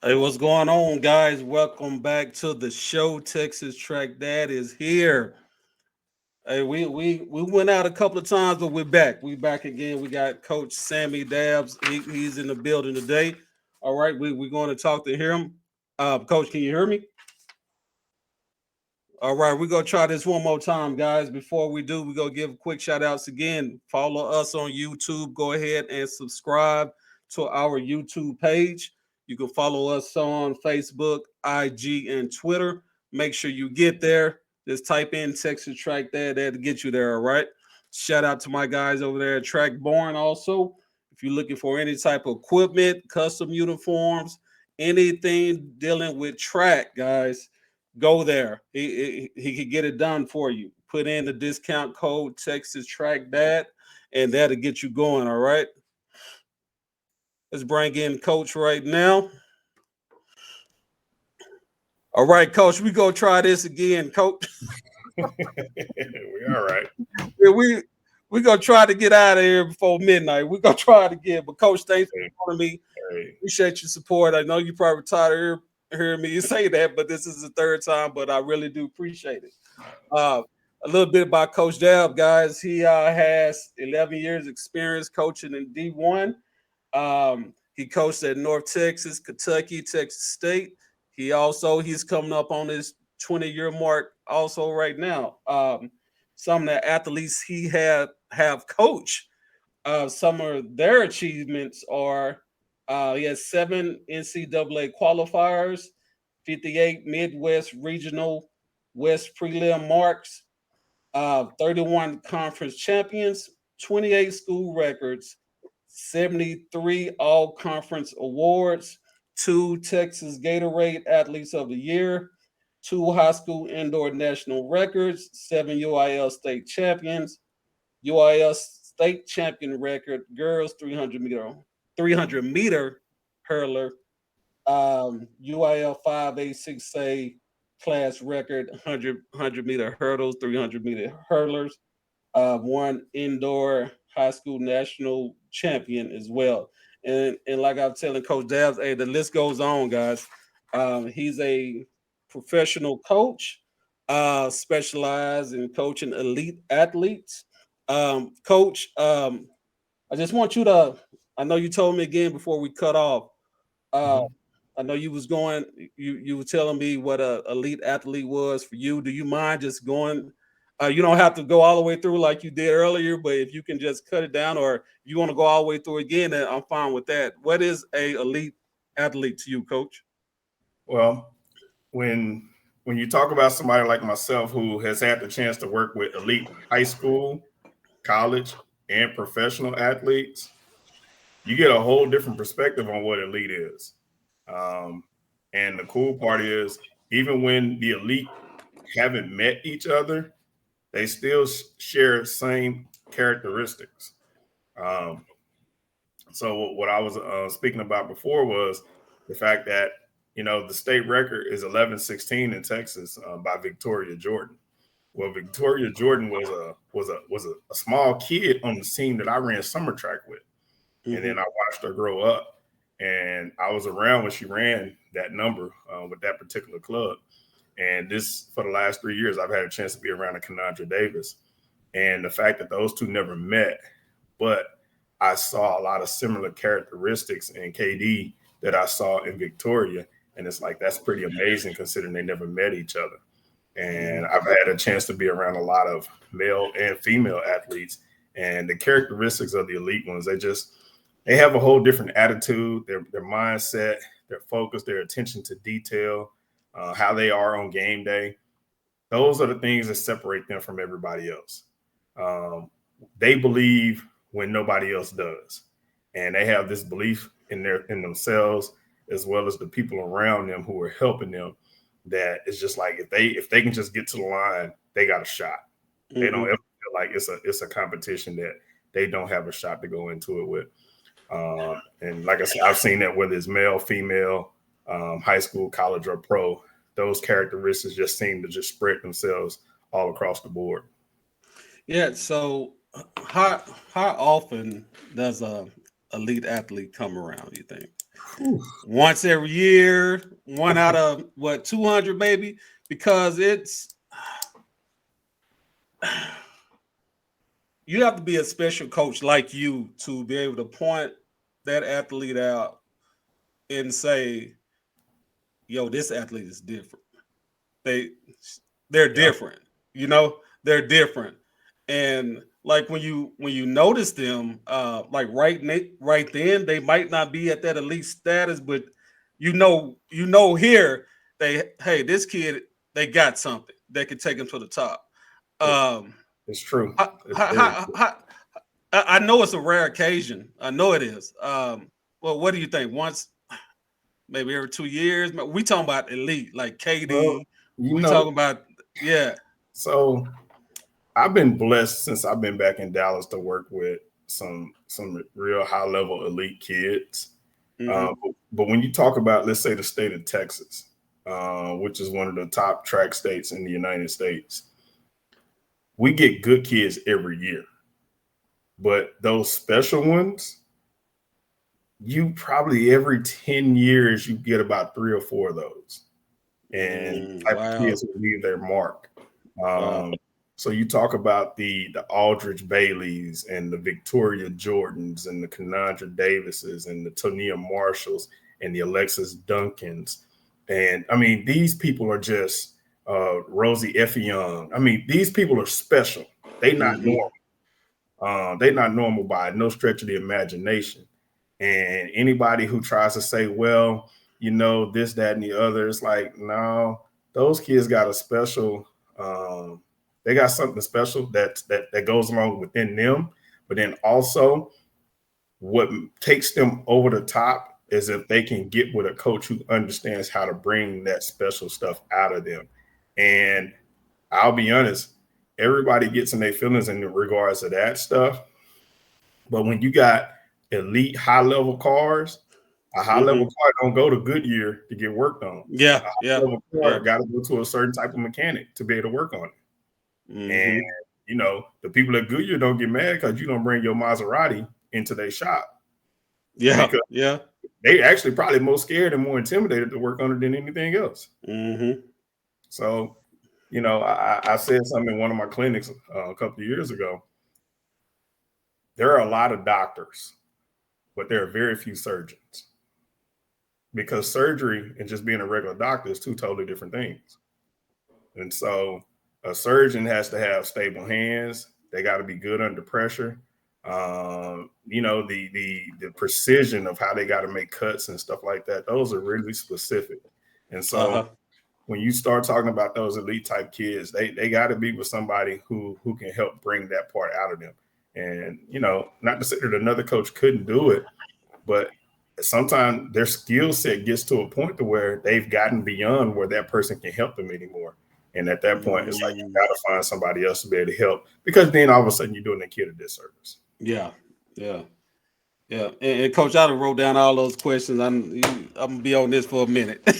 Hey, what's going on, guys? Welcome back to the show. Texas Track Dad is here. Hey, we went out a couple of times, but we're back. We back again. We got Coach Sammy Dabbs. He's in the building today. All right, we're going to talk to him. Coach, can you hear me? All right, we're gonna try this one more time, guys. Before we do, we're gonna give quick shout outs again. Follow us on YouTube. Go ahead and subscribe to our YouTube page. You can follow us on Facebook, IG, and Twitter. Make sure you get there. Just type in Texas Track there, that'll get you there. All right. Shout out to my guys over there at Track Born also. If you're looking for any type of equipment, custom uniforms, anything dealing with track, guys, go there. He could get it done for you. Put in the discount code Texas Track Dad, and that'll get you going. All right. Let's bring in Coach right now. All right, Coach. We go try this again, Coach. We all right. Yeah, we gonna try to get out of here before midnight. We gonna try it again. But Coach, thanks for calling me. Appreciate your support. I know you probably tired of hearing me say that, but this is the third time. But I really do appreciate it. A little bit about Coach Dabbs, guys. He has 11 years experience coaching in D1. He coached at North Texas, Kentucky, Texas State. He's coming up on his 20-year mark also right now. Some of the athletes he have coached, some of their achievements are he has 7 NCAA qualifiers, 58 Midwest Regional West Prelim marks, 31 conference champions, 28 school records, 73 all conference awards, 2 Texas Gatorade Athletes of the Year, 2 high school indoor national records, 7 UIL state champions, UIL state champion record, girls 300 meter hurler, UIL 5A 6A class record, 100 meter hurdles, 300 meter hurlers, 1 indoor high school national champion as well. And like I was telling Coach Dabbs, hey, the list goes on, guys. He's a professional coach, specialized in coaching elite athletes. Coach, I just want you to. I know you told me again before we cut off. Uh, I know you was going. You were telling me what a elite athlete was for you. Do you mind just going? You don't have to go all the way through like you did earlier, but if you can just cut it down, or if you want to go all the way through again, then I'm fine with that. What is a elite athlete to you, Coach? Well, when you talk about somebody like myself who has had the chance to work with elite high school, college, and professional athletes, you get a whole different perspective on what elite is. And the cool part is, even when the elite haven't met each other, they still share same characteristics. Um, so what I was speaking about before was the fact that the state record is 11-16 in Texas by Victoria Jordan. Well, Victoria Jordan was a small kid on the team that I ran summer track with, and then I watched her grow up, and I was around when she ran that number with that particular club. And this, for the last 3 years, I've had a chance to be around a Kenandra Davis. And the fact that those two never met, but I saw a lot of similar characteristics in KD that I saw in Victoria. And it's like, that's pretty amazing considering they never met each other. And I've had a chance to be around a lot of male and female athletes. And the characteristics of the elite ones, they have a whole different attitude, their mindset, their focus, their attention to detail, how they are on game day. Those are the things that separate them from everybody else. They believe when nobody else does, and they have this belief in themselves as well as the people around them who are helping them. That it's just like if they can just get to the line, they got a shot. They don't ever feel like it's a competition that they don't have a shot to go into it with. And like I said, I've seen that whether it's male, female, high school, college, or pro, those characteristics just seem to just spread themselves all across the board. Yeah. So how often does a elite athlete come around, you think? once every year, one out of 200 maybe, because you have to be a special coach like you to be able to point that athlete out and say, yo, this athlete is different. They're different, they're different. And like when you notice them, like right then, they might not be at that elite status, but here hey, this kid, they got something that could take them to the top. It's true. I know it's a rare occasion. I know it is. Well, what do you think? Once, maybe every 2 years? We talking about elite, like KD. Well, we talking about, yeah. So I've been blessed since I've been back in Dallas to work with some real high level elite kids. Mm-hmm. But when you talk about, let's say, the state of Texas, which is one of the top track states in the United States, we get good kids every year. But those special ones, you probably every 10 years, you get about 3 or 4 of those. And type of kids will leave their mark. So you talk about the Aldridge Baileys and the Victoria Jordans and the Kenandra Davises and the Tonia Marshalls and the Alexis Duncans. And I mean, these people are just Rosie Effiong. I mean, these people are special. They're not normal. They're not normal by no stretch of the imagination. And anybody who tries to say, well, this, that, and the other, it's like, no, those kids got a special, they got something special that goes along within them. But then also what takes them over the top is if they can get with a coach who understands how to bring that special stuff out of them. And I'll be honest, everybody gets in their feelings in regards to that stuff. But when you got elite high-level cars, a high-level car don't go to Goodyear to get worked on. Yeah, a high-level car got to go to a certain type of mechanic to be able to work on it. And, the people at Goodyear don't get mad because you don't bring your Maserati into their shop. Yeah, because they actually probably more scared and more intimidated to work on it than anything else. So, I said something in one of my clinics a couple of years ago. There are a lot of doctors, but there are very few surgeons. Because surgery and just being a regular doctor is 2 totally different things. And so a surgeon has to have stable hands. They got to be good under pressure. The precision of how they got to make cuts and stuff like that, those are really specific. And so when you start talking about those elite type kids, they got to be with somebody who can help bring that part out of them. And, not to say that another coach couldn't do it, but sometimes their skill set gets to a point to where they've gotten beyond where that person can help them anymore. And at that point, it's like you got to find somebody else to be able to help, because then all of a sudden you're doing the kid a disservice. Yeah. And Coach, I wrote down all those questions. I'm gonna be on this for a minute. You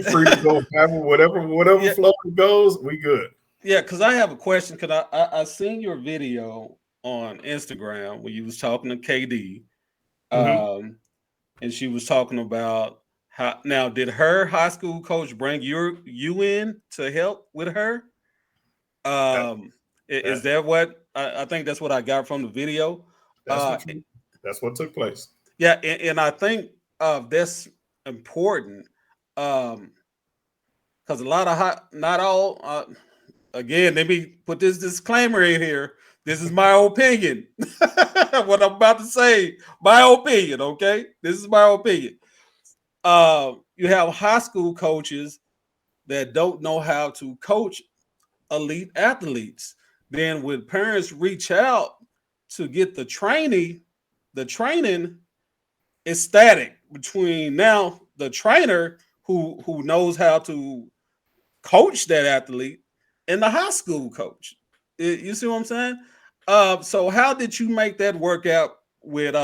free to go whatever flow goes. We good. Yeah, because I have a question. Because I seen your video on Instagram when you was talking to KD, and she was talking about how. Now, did her high school coach bring you in to help with her? Is that what I think? That's what I got from the video. That's what took place. Yeah, and I think that's important because a lot of not all. Again, let me put this disclaimer in here. This is my opinion. What I'm about to say, my opinion. Okay, this is my opinion. You have high school coaches that don't know how to coach elite athletes. Then when parents reach out to get the training is static between now the trainer who knows how to coach that athlete and the high school coach. You see what I'm saying? So how did you make that work out with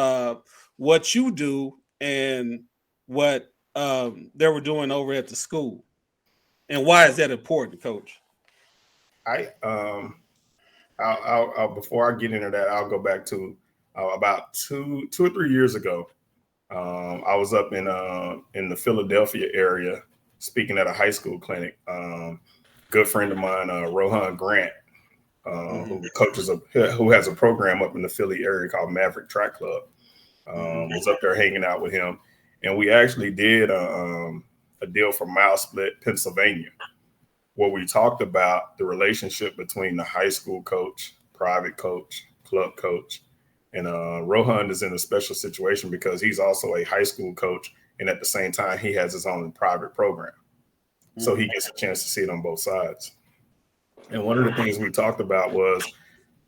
what you do and what they were doing over at the school? And why is that important, Coach? I'll before I get into that, I'll go back to about two or 3 years ago. I was up in the Philadelphia area speaking at a high school clinic. Good friend of mine, Rohan Grant, who has a program up in the Philly area called Maverick Track Club. Was up there hanging out with him, and we actually did a deal for Mile Split, Pennsylvania, where we talked about the relationship between the high school coach, private coach, club coach. And Rohan is in a special situation because he's also a high school coach, and at the same time, he has his own private program. So he gets a chance to see it on both sides. And one of the things we talked about was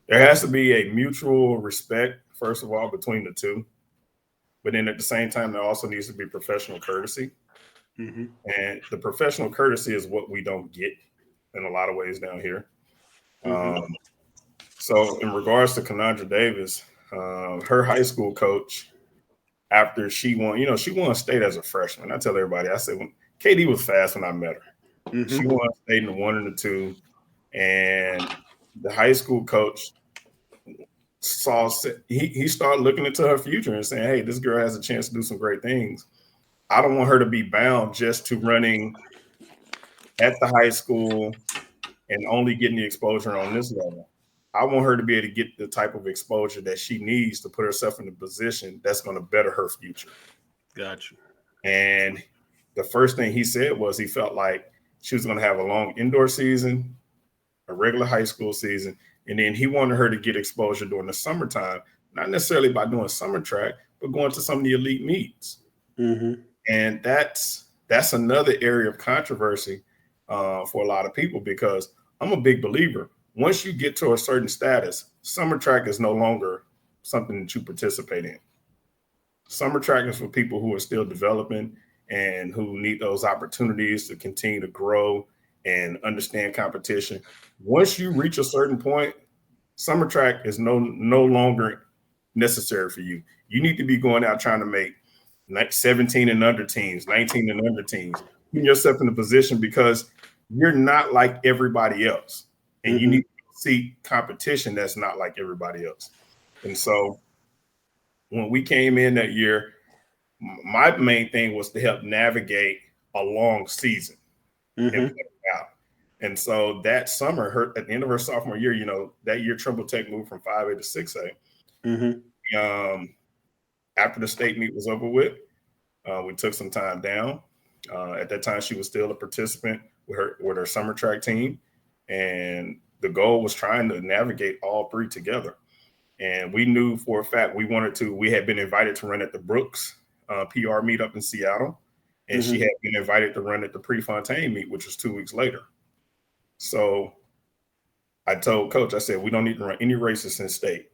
there has to be a mutual respect, first of all, between the two. But then at the same time, there also needs to be professional courtesy. And the professional courtesy is what we don't get in a lot of ways down here. So in regards to Kanandra Davis, her high school coach, after she won, she won state as a freshman. I tell everybody, I said, when Katie was fast when I met her. She won state in the 1 and the 2. And the high school coach he started looking into her future and saying, hey, this girl has a chance to do some great things. I don't want her to be bound just to running at the high school and only getting the exposure on this level. I want her to be able to get the type of exposure that she needs to put herself in a position that's going to better her future. Gotcha. And the first thing he said was he felt like she was going to have a long indoor season, a regular high school season, and then he wanted her to get exposure during the summertime, not necessarily by doing summer track, but going to some of the elite meets. And that's another area of controversy for a lot of people, because I'm a big believer. Once you get to a certain status, summer track is no longer something that you participate in. Summer track is for people who are still developing and who need those opportunities to continue to grow and understand competition. Once you reach a certain point, summer track is no longer necessary for you. You need to be going out trying to make 17 and under teams, 19 and under teams, putting yourself in a position because you're not like everybody else. And you need to see competition that's not like everybody else. And so when we came in that year, my main thing was to help navigate a long season and play it out. And so that summer, at the end of her sophomore year, that year Trimble Tech moved from 5A to 6A. After the state meet was over with, we took some time down. At that time, she was still a participant with her summer track team. And the goal was trying to navigate all three together. And we knew for a fact we had been invited to run at the Brooks PR meet up in Seattle. And she had been invited to run at the Prefontaine meet, which was 2 weeks later. So I told Coach, I said, we don't need to run any races in state.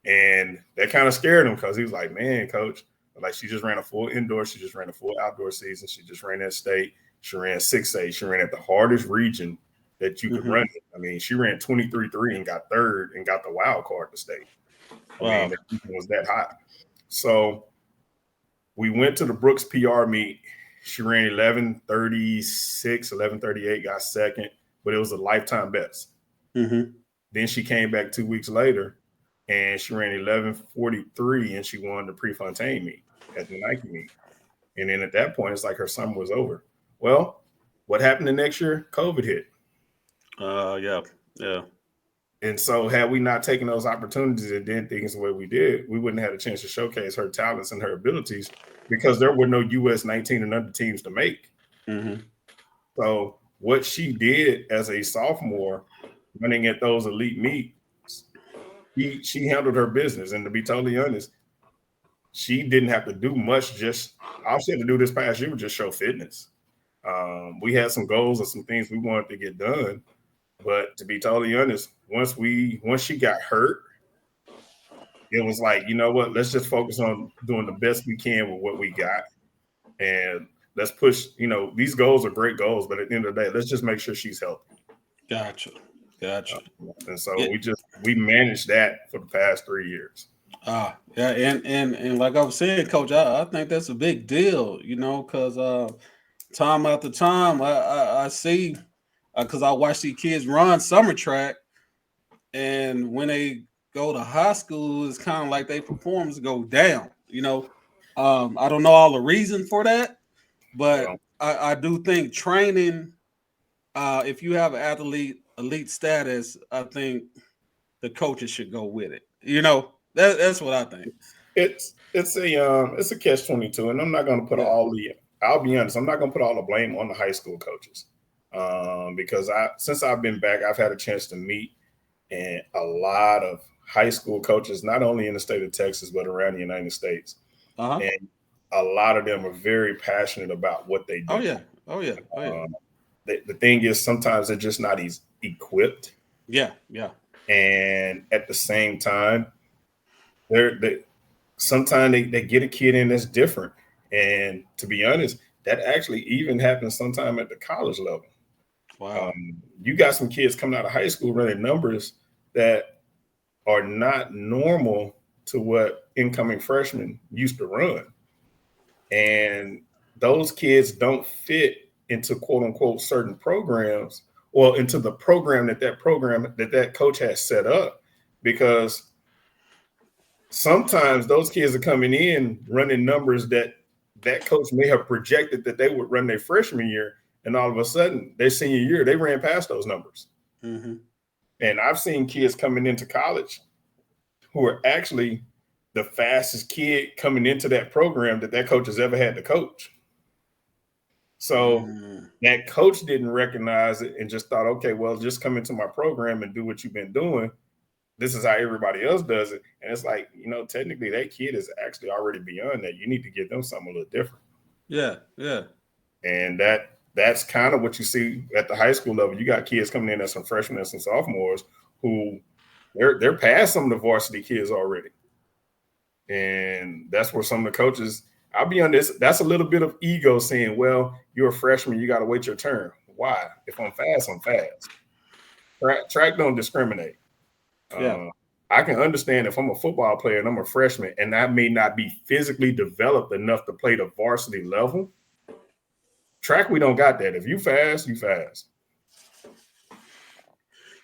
And that kind of scared him because he was like, man, Coach, like she just ran a full indoor. She just ran a full outdoor season. She just ran at state. She ran 6A. She ran at the hardest region that you could run it. I mean, she ran 23-3 and got third and got the wild card to state. I mean, that was that hot. So we went to the Brooks PR meet. She ran 11:36, 11:38, got second, but it was a lifetime best. Then she came back 2 weeks later and she ran 11:43 and she won the Prefontaine meet at the Nike meet. And then at that point, it's like her summer was over. Well, what happened the next year? COVID hit. Yeah. And so had we not taken those opportunities and did things the way we did, we wouldn't have had a chance to showcase her talents and her abilities because there were no US 19 and under teams to make. So what she did as a sophomore running at those elite meets, she handled her business. And to be totally honest, she didn't have to do much. Just all she had to do this past year was just show fitness. We had some goals and some things we wanted to get done. But to be totally honest, once she got hurt, it was like, you know what, let's just focus on doing the best we can with what we got. And let's push, these goals are great goals, but at the end of the day, let's just make sure she's healthy. Gotcha. And so we managed that for the past 3 years. Yeah, and like I was saying, Coach, I think that's a big deal, because time after time I see, because I watch these kids run summer track, and when they go to high school, it's kind of like their performance go down. I don't know all the reason for that, but Well, I do think training, if you have elite status, I think the coaches should go with it. That's what I think. it's a catch-22, and I'm not going to put Yeah. I'll be honest, I'm not going to put all the blame on the high school coaches, because since I've been back, I've had a chance to meet and a lot of high school coaches, not only in the state of Texas but around the United States, Uh-huh. and a lot of them are very passionate about what they do. Oh yeah. Oh yeah. Oh yeah. The thing is, sometimes they're just not equipped, Yeah. Yeah. and at the same time, they sometimes they get a kid in that's different. And to be honest, that actually even happens sometime at the college level. Wow. You got some kids coming out of high school running numbers that are not normal to what incoming freshmen used to run. And those kids don't fit into quote unquote certain programs, or into the program that coach has set up, because sometimes those kids are coming in running numbers that coach may have projected that they would run their freshman year, and all of a sudden their senior year they ran past those numbers. Mm-hmm. And I've seen kids coming into college who are actually the fastest kid coming into that program that coach has ever had to coach. So that coach didn't recognize it and just thought, okay, well, just come into my program and do what you've been doing. This is how everybody else does it. And it's like, technically that kid is actually already beyond that. You need to give them something a little different. Yeah, yeah. And that's kind of what you see at the high school level. You got kids coming in as some freshmen and some sophomores who they're past some of the varsity kids already. And that's where some of the coaches, I'll be honest, that's a little bit of ego saying, well, you're a freshman, you got to wait your turn. Why? If I'm fast, I'm fast. Track don't discriminate. Yeah. I can understand if I'm a football player and I'm a freshman and I may not be physically developed enough to play the varsity level. Track, we don't got that. If you fast, you fast.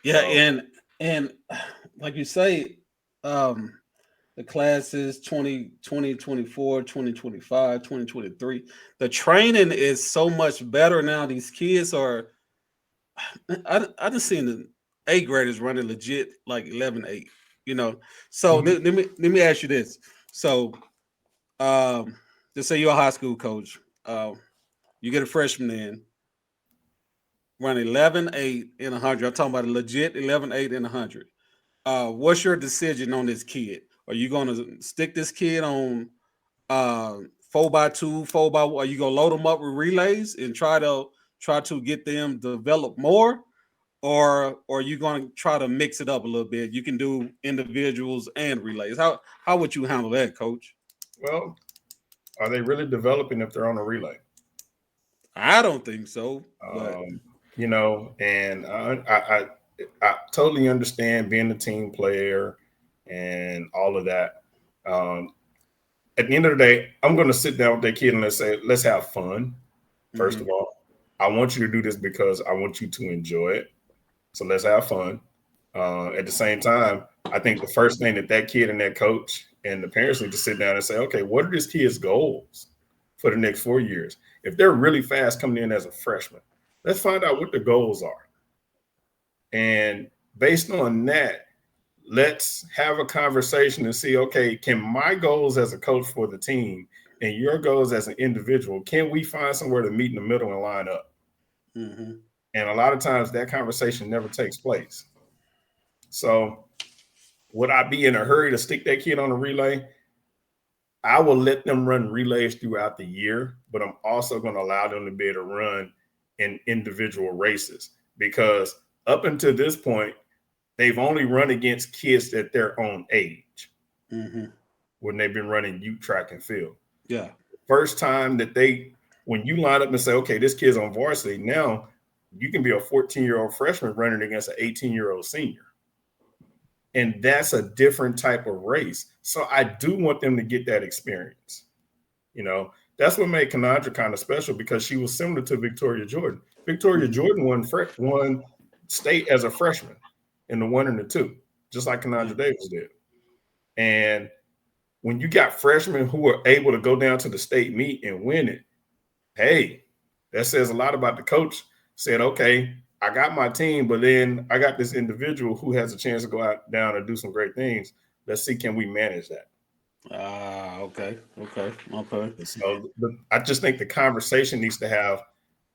Yeah, and like you say, the classes 2020, 24, 2025, 2023, the training is so much better now. These kids are, I just seen the 8th graders running legit like 11-8, So let me ask you this. So just say you're a high school coach. You get a freshman in, run 11-8 in 100. I'm talking about a legit 11-8 in 100. What's your decision on this kid? Are you going to stick this kid on 4x2, 4x1? Are you going to load them up with relays and try to get them to develop more? Or are you going to try to mix it up a little bit? You can do individuals and relays. How would you handle that, Coach? Well, are they really developing if they're on a relay? I don't think so. And I totally understand being a team player and all of that. At the end of the day, I'm going to sit down with that kid and let's have fun. First of all, I want you to do this because I want you to enjoy it. So let's have fun. At the same time, I think the first thing that kid and that coach and the parents need to sit down and say, okay, what are this kid's goals for the next 4 years? If they're really fast coming in as a freshman, let's find out what the goals are. And based on that, let's have a conversation and see, okay, can my goals as a coach for the team and your goals as an individual, can we find somewhere to meet in the middle and line up? Mm-hmm. And a lot of times that conversation never takes place. So would I be in a hurry to stick that kid on a relay? I will let them run relays throughout the year, but I'm also going to allow them to be able to run in individual races, because up until this point, they've only run against kids at their own age when they've been running youth track and field. Yeah. First time that when you line up and say, okay, this kid's on varsity, now you can be a 14-year-old freshman running against an 18-year-old senior. And that's a different type of race. So I do want them to get that experience. That's what made Kanandra kind of special, because she was similar to Victoria Jordan. Victoria Jordan won state as a freshman in the 1 and the 2. just like Kananja Davis did. And when you got freshmen who are able to go down to the state meet and win it, hey, that says a lot about the coach. Said, okay, I got my team, but then I got this individual who has a chance to go out down and do some great things. Let's see, can we manage that? Okay. So I just think the conversation needs to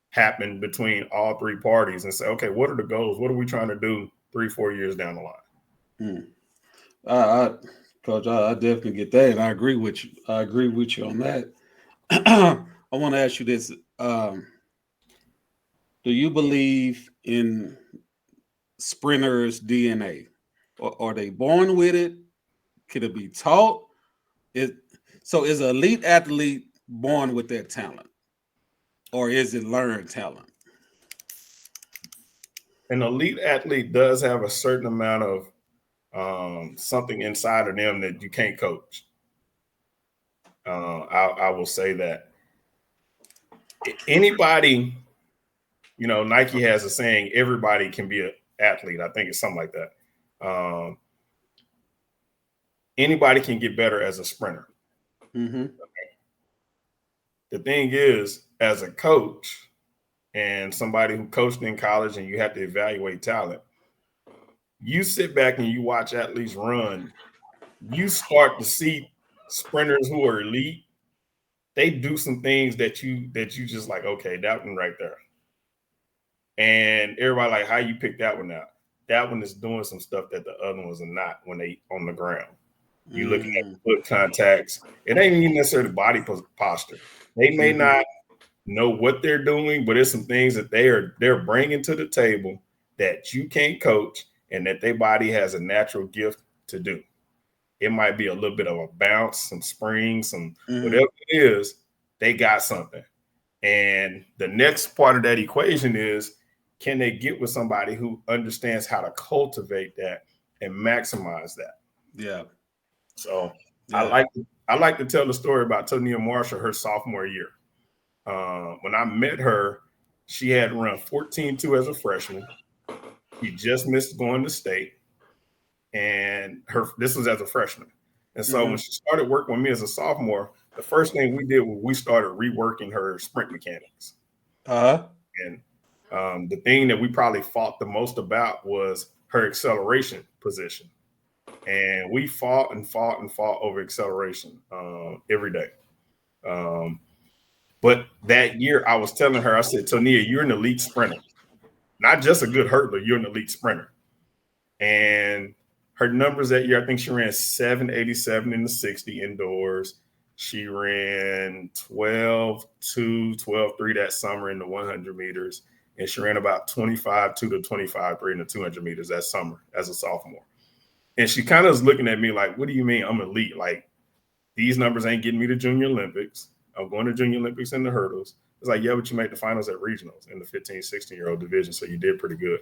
happen between all three parties and say, okay, what are the goals? What are we trying to do 3-4 years down the line? Coach, I definitely get that, and I agree with you. On that. I want to ask you this: do you believe in sprinters' DNA, or are they born with it? Can it be taught? Is an elite athlete born with that talent, or is it learned talent? An elite athlete does have a certain amount of something inside of them that you can't coach. I will say that. Anybody, Nike has a saying, everybody can be an athlete. I think it's something like that. Anybody can get better as a sprinter. Mm-hmm. The thing is, as a coach and somebody who coached in college and you have to evaluate talent, you sit back and you watch athletes run, you start to see sprinters who are elite. They do some things that you just like, okay, that one right there. And everybody like, how you pick that one out? That one is doing some stuff that the other ones are not when they on the ground. You're looking at foot contacts. It ain't even necessarily body posture. They may not know what they're doing, but it's some things that they're bringing to the table that you can't coach and that their body has a natural gift to do. It might be a little bit of a bounce, some spring, some whatever it is, they got something. And the next part of that equation is, can they get with somebody who understands how to cultivate that and maximize that? Yeah. So I like to tell the story about Tania Marshall, her sophomore year. When I met her, she had run 14.2 as a freshman. She just missed going to state. And this was as a freshman. And so when she started working with me as a sophomore, the first thing we did was we started reworking her sprint mechanics. And the thing that we probably fought the most about was her acceleration position. And we fought over acceleration every day. But that year I was telling her, I said, Tania, you're an elite sprinter. Not just a good hurdler, you're an elite sprinter. And her numbers that year, I think she ran 7.87 in the 60 indoors. She ran 12.2, 12.3 that summer in the 100 meters. And she ran about 25.2 to 25.3 in the 200 meters that summer as a sophomore. And she kind of was looking at me like, what do you mean I'm elite? Like, these numbers ain't getting me to Junior Olympics. I'm going to Junior Olympics in the hurdles. It's like, yeah, but you made the finals at regionals in the 15, 16-year-old division, so you did pretty good.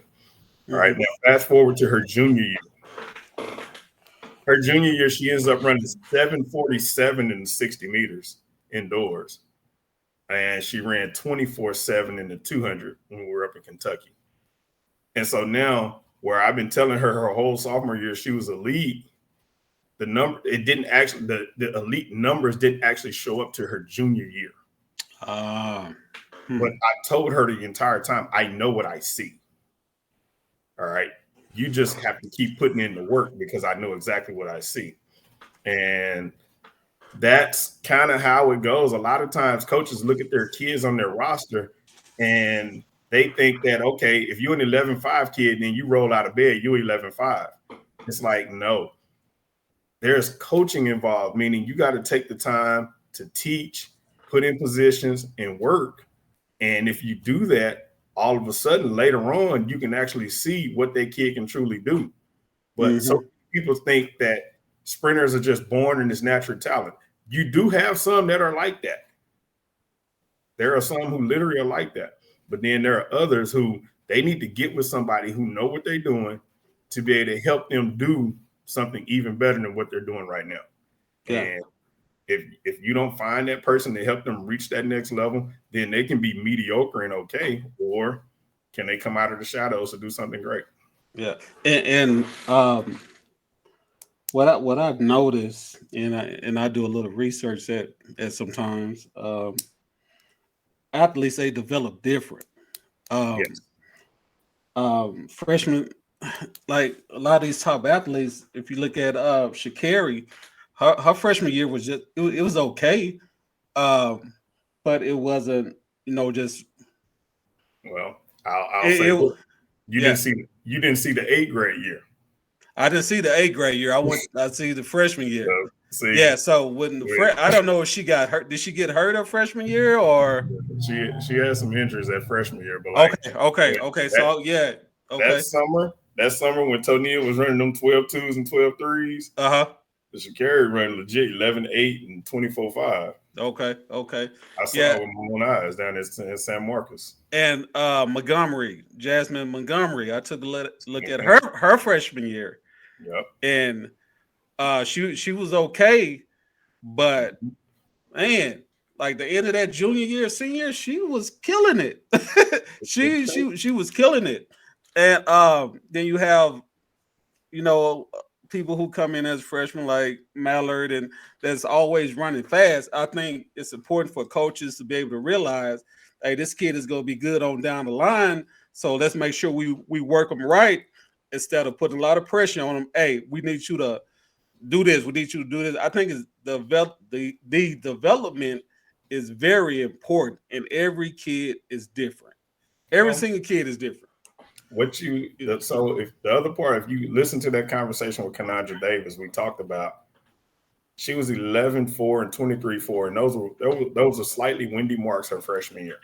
All right, now fast forward to her junior year. Her junior year, she ends up running 7.47 in the 60 meters indoors. And she ran 24.7 in the 200 when we were up in Kentucky. And so now, where I've been telling her whole sophomore year she was elite, the elite numbers didn't actually show up to her junior year. But I told her the entire time, I know what I see. All right. You just have to keep putting in the work because I know exactly what I see. And that's kind of how it goes. A lot of times coaches look at their kids on their roster and they think that, okay, if you're an 11.5 kid, then you roll out of bed, you're 11.5. It's like, no, there's coaching involved, meaning you got to take the time to teach, put in positions and work. And if you do that, all of a sudden later on, you can actually see what that kid can truly do. But so people think that sprinters are just born in this natural talent. You do have some that are like that. There are some who literally are like that. But then there are others who they need to get with somebody who know what they're doing to be able to help them do something even better than what they're doing right now. Yeah. And if you don't find that person to help them reach that next level, then they can be mediocre and okay, or can they come out of the shadows to do something great? Yeah. And what I've noticed, and I do a little research at sometimes athletes, they develop different. Um, Yes. Freshmen, like a lot of these top athletes, if you look at Sha'Carri, her freshman year was just it was okay, um, but it wasn't, just Well, I'll say it this. You yeah. didn't see you didn't see the 8th grade year. I didn't see the 8th grade year. I see the freshman year. See, Yeah, so when I don't know if she got hurt. Did she get hurt her freshman year or? she had some injuries that freshman year, but like Okay. that So yeah, that okay. summer when Tonia was running them 12-2s and 12-3s, the Sha'Carri ran legit 11-8 and 24-5. Okay. I saw Yeah, it with my own eyes down in San Marcos. and Jasmine Montgomery. I took a look at Mhm. her freshman year, Yep. and she was okay, but man, like the end of that junior year, senior, she was killing it. she was killing it. And then you have, people who come in as freshmen like Mallard, and that's always running fast. I think it's important for coaches to be able to realize, hey, this kid is going to be good on down the line. So let's make sure we work them right instead of putting a lot of pressure on them. Hey, we need you to do this. We need you to do this. I think it's the development is very important, and every kid is different. Every single kid is different. So if the other part, if you listen to that conversation with Kanandra Davis, we talked about she was 11-4 and 23-4, and those are slightly windy marks her freshman year.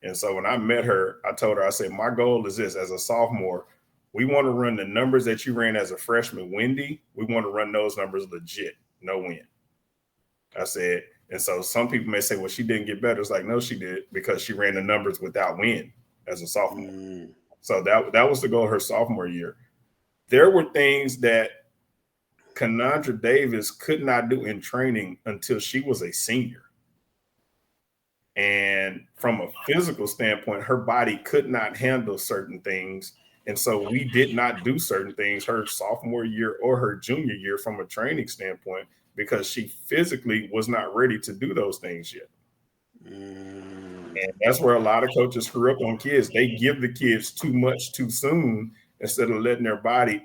And so when I met her, I told her, I said, my goal is this: as a sophomore, we want to run the numbers that you ran as a freshman windy. We want to run those numbers legit, no wind. I said, and so some people may say, well, she didn't get better. It's like, no, she did, because she ran the numbers without wind as a sophomore. So that was the goal her sophomore year. There were things that Kanandra Davis could not do in training until she was a senior. And from a physical standpoint, her body could not handle certain things. And so we did not do certain things her sophomore year or her junior year from a training standpoint, because she physically was not ready to do those things yet. And that's where a lot of coaches screw up on kids. They give the kids too much too soon instead of letting their body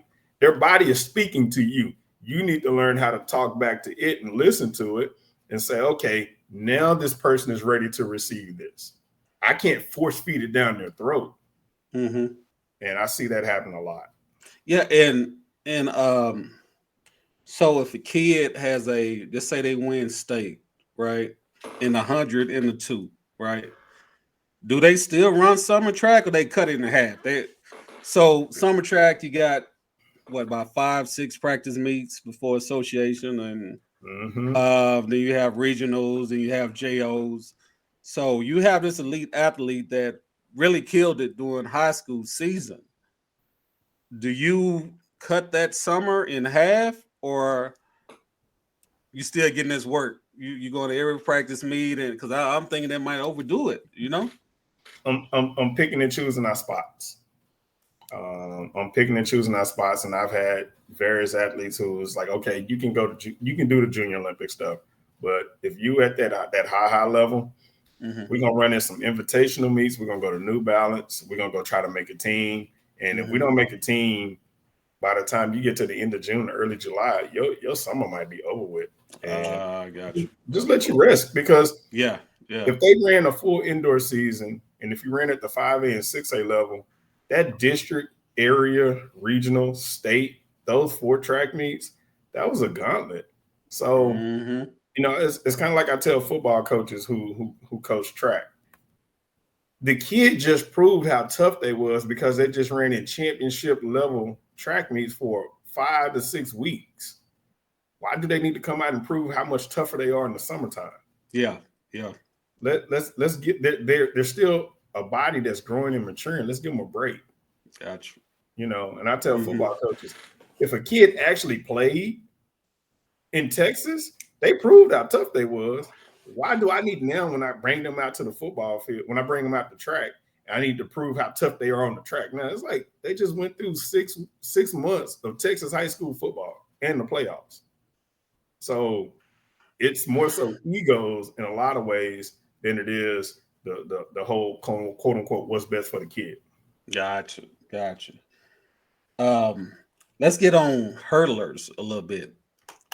is speaking to you. You need to learn how to talk back to it and listen to it and say, okay, now this person is ready to receive this. I can't force feed it down their throat. Mm-hmm. And I see that happen a lot. Yeah, and so if a kid has just say they win state, right, in 100 in the 2, right, do they still run summer track, or they cut it in half? So summer track, you got about 5-6 practice meets before association, and then you have regionals, and you have JOs. So you have this elite athlete that really killed it during high school season. Do you cut that summer in half, or you still getting this work? You going to every practice meet, and because I'm thinking that might overdo it. I'm picking and choosing our spots. I'm picking and choosing our spots, and I've had various athletes who was like, okay, you can do the Junior Olympic stuff, but if you at that high level, we're gonna run in some invitational meets. We're gonna go to New Balance. We're gonna go try to make a team, and if we don't make a team, by the time you get to the end of June, early July, your summer might be over with. And I got you. Just let you rest, because yeah. If they ran a full indoor season, and if you ran at the 5A and 6A level, that district, area, regional, state, those 4 track meets, that was a gauntlet. So, it's kind of like I tell football coaches who coach track. The kid just proved how tough they was because they just ran in championship level track meets for 5 to 6 weeks. Why do they need to come out and prove how much tougher they are in the summertime? Yeah. Let's get they're still a body that's growing and maturing. Let's give them a break. Gotcha. And I tell football coaches, if a kid actually played in Texas, they proved how tough they was. Why do I need now, when I bring them out to the football field, when I bring them out the track, I need to prove how tough they are on the track? Now, it's like they just went through six months of Texas high school football. and the playoffs. So it's more so egos in a lot of ways than it is the whole quote unquote what's best for the kid. Gotcha. Let's get on hurdlers a little bit.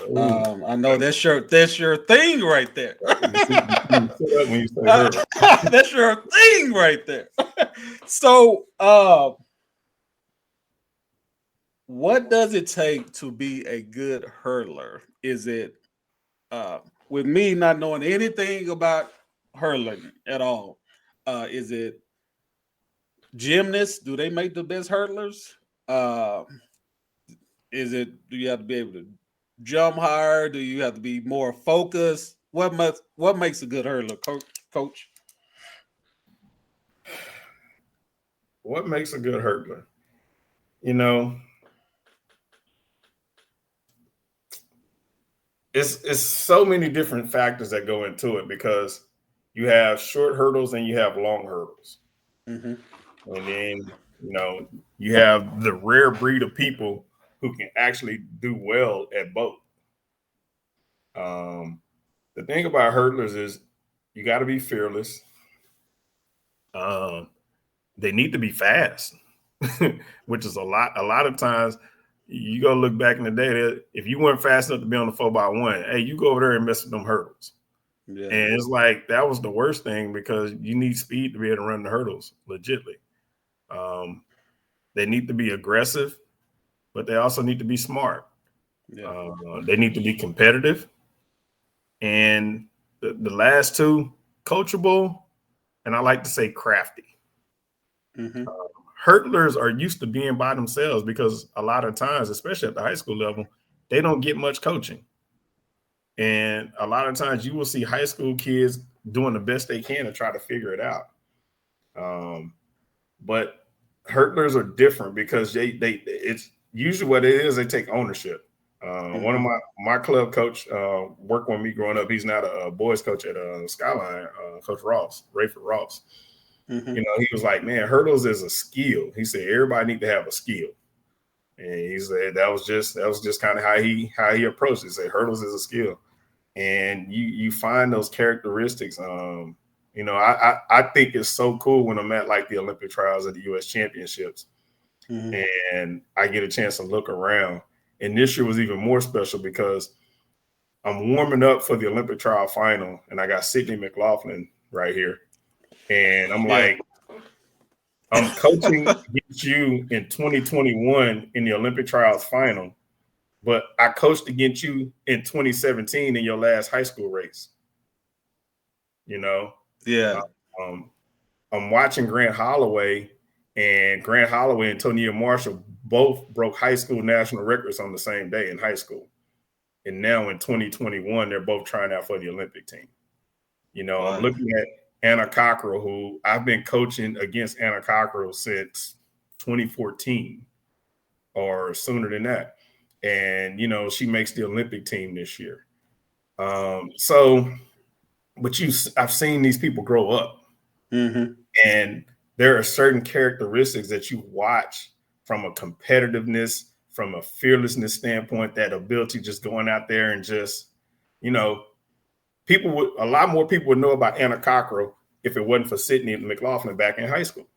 I know that's your thing right there. That's your thing right there. So, what does it take to be a good hurdler? Is it with me not knowing anything about hurdling at all? Is it gymnasts? Do they make the best hurdlers? Do you have to be able to jump higher? Do you have to be more focused? What makes a good hurdler, coach? What makes a good hurdler? You know, it's so many different factors that go into it because you have short hurdles and you have long hurdles. And then, you have the rare breed of people who can actually do well at both. The thing about hurdlers is you got to be fearless. They need to be fast, which is a lot of times you go look back in the day, if you weren't fast enough to be on the 4x1, hey, you go over there and mess with them hurdles. Yeah. And it's like that was the worst thing because you need speed to be able to run the hurdles legitly. They need to be aggressive, but they also need to be smart. Yeah. They need to be competitive. And the last two, coachable, and I like to say crafty. Hurdlers are used to being by themselves because a lot of times, especially at the high school level, they don't get much coaching. And a lot of times you will see high school kids doing the best they can to try to figure it out. But hurdlers are different because it's usually what it is, they take ownership. One of my club coach worked with me growing up. He's now a boys coach at Skyline, Coach Ross, Rayford Ross. He was like, man, hurdles is a skill. He said everybody need to have a skill. And he said that was just kind of how he approached it. He said hurdles is a skill. And you find those characteristics. I think it's so cool when I'm at like the Olympic trials or the US championships. And I get a chance to look around. And this year was even more special because I'm warming up for the Olympic trial final, and I got Sydney McLaughlin right here. And I'm like, I'm coaching against you in 2021 in the Olympic trials final, but I coached against you in 2017 in your last high school race. Yeah. I'm watching Grant Holloway and Tonia Marshall both broke high school national records on the same day in high school. And now in 2021, they're both trying out for the Olympic team. I'm looking at Anna Cockrell, who I've been coaching against Anna Cockrell since 2014 or sooner than that. And, she makes the Olympic team this year. I've seen these people grow up. And there are certain characteristics that you watch from a competitiveness, from a fearlessness standpoint, that ability just going out there and just, a lot more people would know about Anna Cockrell if it wasn't for Sydney McLaughlin back in high school.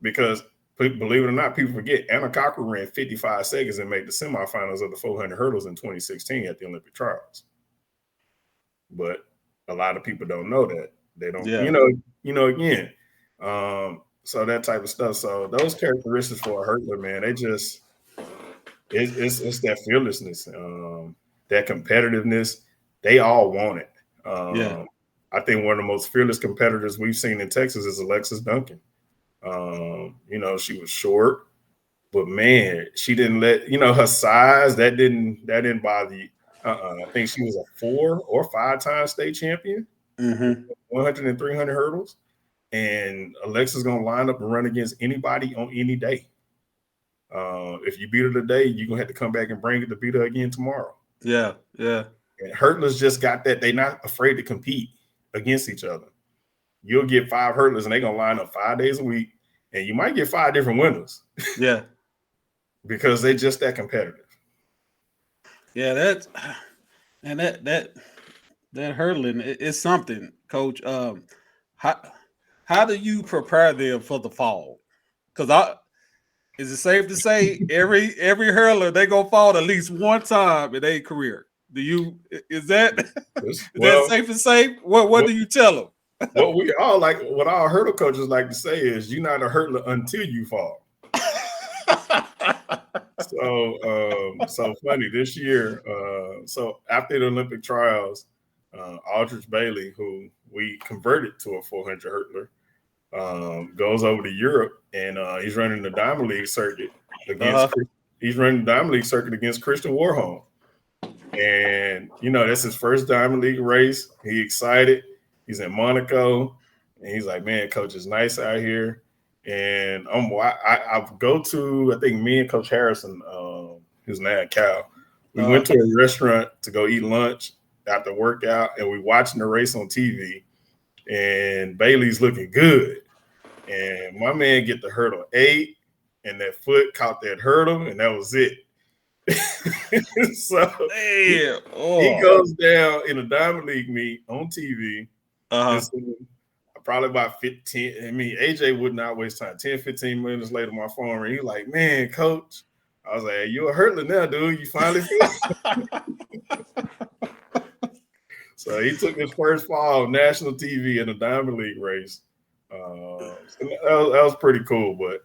Because believe it or not, people forget Anna Cockrell ran 55 seconds and made the semifinals of the 400 hurdles in 2016 at the Olympic trials. But a lot of people don't know that. They don't, again. So that type of stuff. So those characteristics for a hurdler, man, it's that fearlessness, that competitiveness. They all want it. I think one of the most fearless competitors we've seen in Texas is Alexis Duncan. She was short, but man, she didn't let, her size, that didn't bother you. I think she was a 4 or 5-time state champion, 100 and 300 hurdles. And Alexa's going to line up and run against anybody on any day. If you beat her today, you're going to have to come back and bring it to beat her again tomorrow. Yeah. And hurdlers just got that. They're not afraid to compete against each other. You'll get 5 hurdlers and they're going to line up 5 days a week. And you might get 5 different winners. Yeah. Because they're just that competitive. Yeah, that hurdling is something, Coach. How how do you prepare them for the fall? Because is it safe to say every hurler they gonna fall at least one time in their career? Do you is that is that Well, safe to say? What what, do you tell them? what our hurdle coaches like to say is, you're not a hurdler until you fall. So funny this year. So after the Olympic trials, Aldrich Bailey, who we converted to a 400 hurdler, goes over to Europe, and he's running the Diamond League circuit against. Uh-huh. He's running the Diamond League circuit against Christian Warholm, and that's his first Diamond League race. He excited. He's in Monaco, and he's like, "Man, coach, it's nice out here." And I go to, I think me and Coach Harrison, his name Cal, we went to a restaurant to go eat lunch after workout, and we watching the race on TV. And Bailey's looking good, and my man get the hurdle 8, and that foot caught that hurdle, and that was it. So he goes down in a Diamond League meet on TV. And so probably about 15. I mean, AJ would not waste time. 10, 15 minutes later, my phone rang. He like, "Man, coach." I was like, "Hey, you a hurdler now, dude. You finally feel." So he took his first fall on national TV in a Diamond League race. So that was pretty cool. But,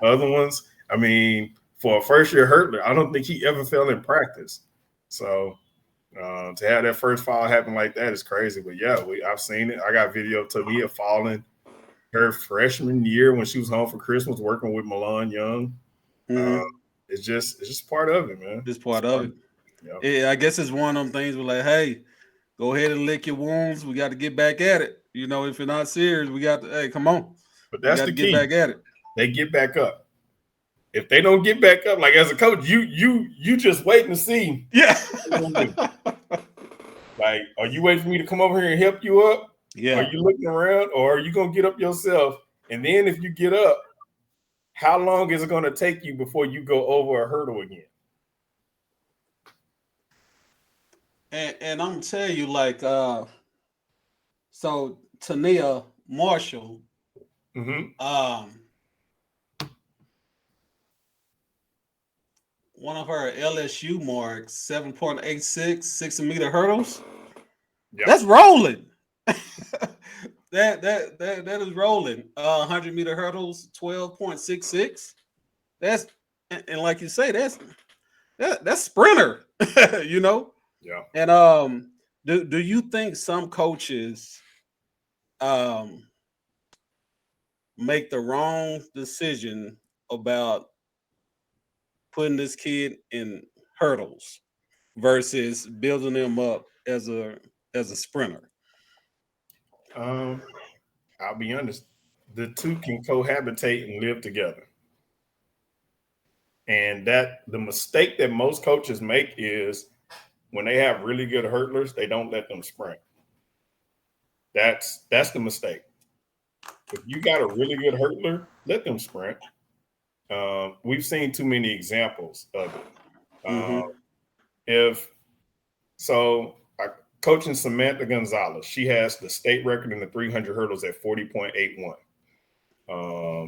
other ones, I mean, for a first-year hurdler, I don't think he ever fell in practice. So to have that first fall happen like that is crazy. But, yeah, I've seen it. I got video of Tamia falling her freshman year when she was home for Christmas working with Milan Young. It's just part of it, man. It's part of it. Yeah, I guess it's one of them things where, like, hey, go ahead and lick your wounds. We got to get back at it. If you're not serious, we got to, hey, come on. But that's the key. Get back at it. They get back up. If they don't get back up, like as a coach, you just waiting to see. Yeah. Like, are you waiting for me to come over here and help you up? Yeah. Are you looking around, or are you going to get up yourself? And then if you get up, how long is it going to take you before you go over a hurdle again? And I'm going to tell you, like, so Tania Marshall, one of her LSU marks, 7.86 60-meter hurdles. Yep. That's rolling. that is rolling. 100-meter hurdles, 12.66. That's, and like you say, that's sprinter. Yeah. And do you think some coaches make the wrong decision about putting this kid in hurdles versus building them up as a sprinter? I'll be honest. The two can cohabitate and live together. And that the mistake that most coaches make is when they have really good hurdlers, they don't let them sprint. That's the mistake. If you got a really good hurdler, let them sprint. We've seen too many examples of it. Coaching Samantha Gonzalez, she has the state record in the 300 hurdles at 40.81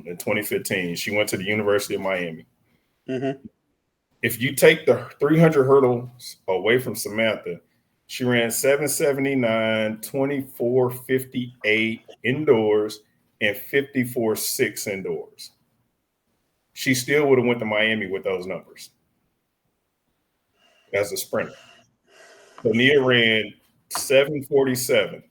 in 2015. She went to the University of Miami. If you take the 300 hurdles away from Samantha, she ran 779, 24.58 indoors, and 54.6 indoors. She still would have went to Miami with those numbers as a sprinter. So Nia ran 747.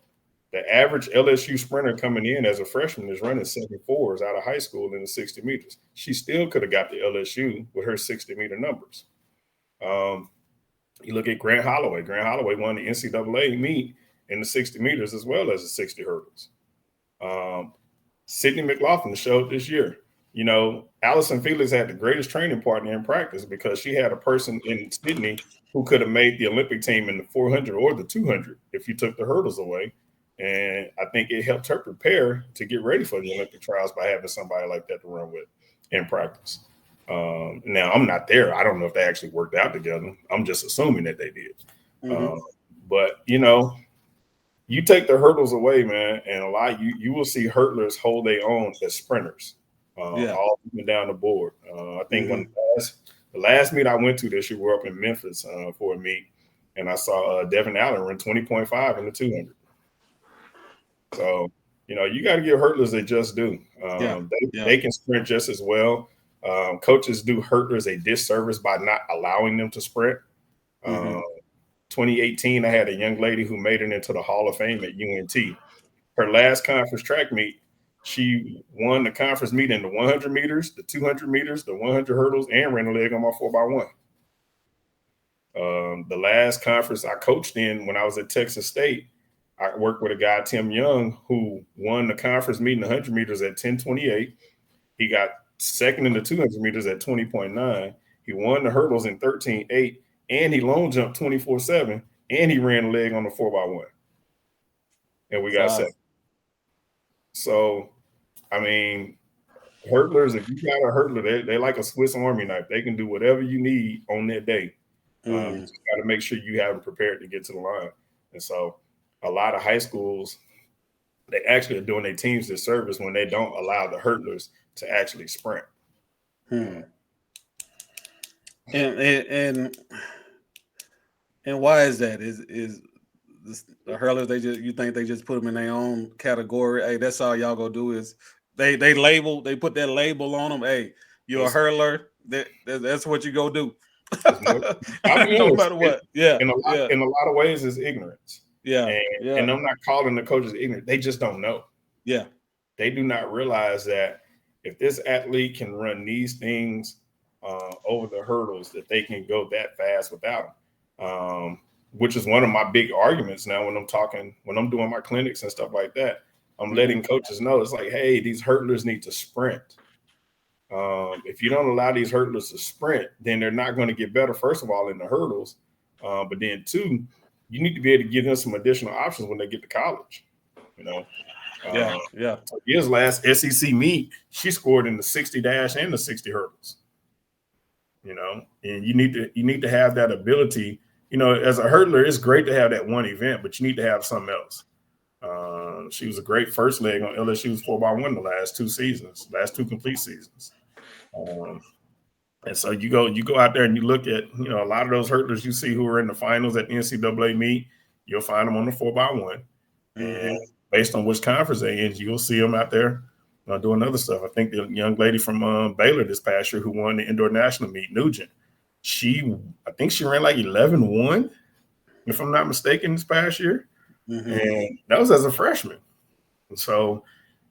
The average LSU sprinter coming in as a freshman is running 74s out of high school in the 60 meters. She still could have got the LSU with her 60-meter numbers. You look at Grant Holloway. Grant Holloway won the NCAA meet in the 60 meters as well as the 60 hurdles. Sydney McLaughlin showed this year. Allison Felix had the greatest training partner in practice because she had a person in Sydney who could have made the Olympic team in the 400 or the 200 if you took the hurdles away. And I think it helped her prepare to get ready for the Olympic trials by having somebody like that to run with in practice. Now I'm not there. I don't know if they actually worked out together. I'm just assuming that they did. But you take the hurdles away, man, and a lot you will see hurdlers hold their own as sprinters, all up and down the board. I think when the last meet I went to this year, we're up in Memphis for a meet, and I saw Devin Allen run 20.5 in the 200. So you got to give hurdlers they just do. They can sprint just as well. Coaches do hurdlers a disservice by not allowing them to sprint. 2018, I had a young lady who made it into the Hall of Fame at UNT. Her last conference track meet, she won the conference meet in the 100 meters, the 200 meters, the 100 hurdles, and ran a leg on my 4x1. The last conference I coached in when I was at Texas State, I worked with a guy, Tim Young, who won the conference meet in the 100 meters at 10:28. He got second in the 200 meters at 20.9. He won the hurdles in 13.8, and he long jumped 24/7, and he ran a leg on the 4x1. And we got second. So, I mean, hurdlers, if you got a hurdler, they like a Swiss Army knife. They can do whatever you need on that day. You just got to make sure you have them prepared to get to the line. And so a lot of high schools, they actually are doing their teams this service when they don't allow the hurdlers to actually sprint. And why is that? Is the hurlers, you think they just put them in their own category? Hey, that's all y'all gonna do is they put that label on them. Hey, you're a hurler. That's what you go do. No matter what. In a lot of ways, it's ignorance. And I'm not calling the coaches ignorant. They just don't know. They do not realize that if this athlete can run these things over the hurdles, that they can go that fast without them. Which is one of my big arguments now when I'm doing my clinics and stuff like that. I'm letting coaches know, it's like, hey, these hurdlers need to sprint. If you don't allow these hurdlers to sprint, then they're not going to get better, first of all, in the hurdles. But then two, you need to be able to give them some additional options when they get to college. His last SEC meet, she scored in the 60 dash and the 60 hurdles. And you need to have that ability. As a hurdler, it's great to have that one event, but you need to have something else. She was a great first leg on LSU's 4x1 the last two complete seasons. And so you go out there and you look at, a lot of those hurdlers you see who are in the finals at the NCAA meet, you'll find them on the 4x1. And based on which conference they in, you'll see them out there doing other stuff. I think the young lady from Baylor this past year who won the indoor national meet, Nugent, I think she ran like 11-1, if I'm not mistaken, this past year. And that was as a freshman. And so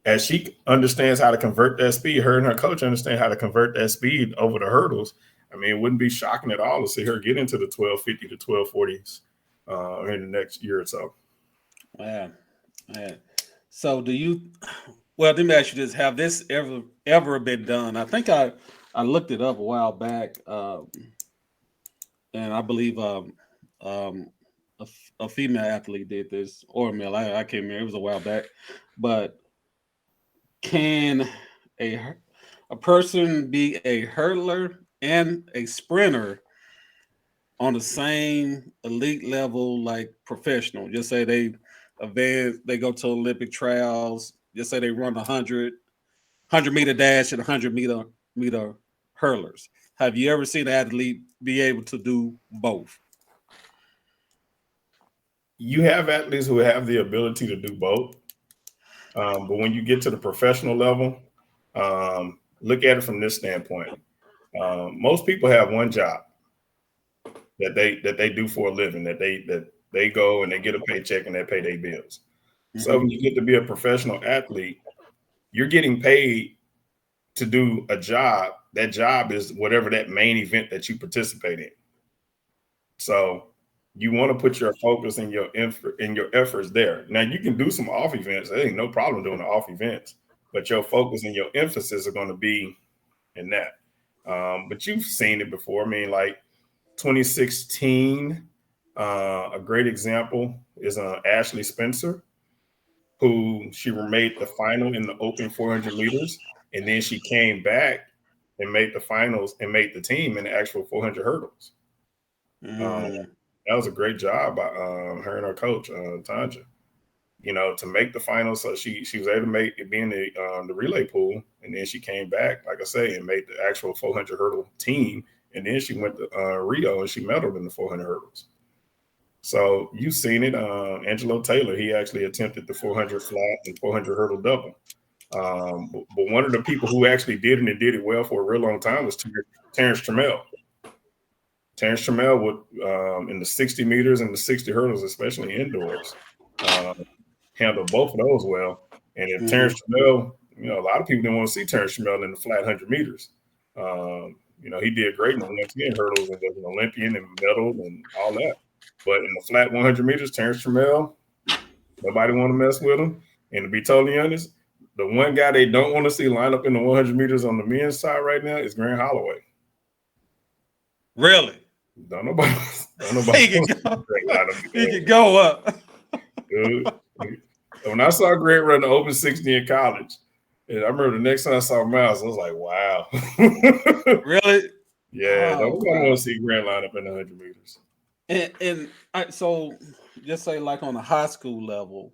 as she understands how to convert that speed, her and her coach understand how to convert that speed over the hurdles. I mean, it wouldn't be shocking at all to see her get into the 1250 to 1240s in the next year or so. Man. So let me ask you this. Have this ever been done? I think I looked it up a while back. And I believe a female athlete did this, or a male. I can't remember. It was a while back. But can a person be a hurdler and a sprinter on the same elite level, like professional? Just say they go to Olympic trials. Just say they run 100 meter dash and 100 meter hurlers. Have you ever seen an athlete be able to do both? You have athletes who have the ability to do both. But when you get to the professional level, look at it from this standpoint. Most people have one job that they do for a living, that they go and they get a paycheck and they pay their bills. So when you get to be a professional athlete, you're getting paid to do a job. That job is whatever that main event that you participate in. So you want to put your focus and your efforts there. Now you can do some off events. There ain't no problem doing the off events, but your focus and your emphasis are going to be in that. But you've seen it before. I mean, like 2016, a great example is Ashley Spencer, who she made the final in the open 400 meters. And then she came back and made the finals and made the team in the actual 400 hurdles. That was a great job by her and her coach, Tanja. To make the finals, so she was able to be in the relay pool, and then she came back, like I say, and made the actual 400 hurdle team, and then she went to Rio and she medaled in the 400 hurdles. So you've seen it. Angelo Taylor, he actually attempted the 400 flat and 400 hurdle double. But one of the people who actually did it and did it well for a real long time was Terrence Trammell. Terrence Trammell would, in the 60 meters and the 60 hurdles, especially indoors, handle both of those well. And if Terrence Trammell, a lot of people didn't want to see Terrence Trammell in the flat 100 meters. He did great in the 110 hurdles and was an Olympian and medaled and all that. But in the flat 100 meters, Terrence Trammell, nobody want to mess with him. And to be totally honest, the one guy they don't want to see line up in the 100 meters on the men's side right now is Grant Holloway. Really? Don't nobody he can go up. Dude. When I saw Grant run the open 60 in college, and I remember the next time I saw Miles, I was like, wow. Really? Yeah, nobody want to see Grant line up in the 100 meters. So just say like on a high school level,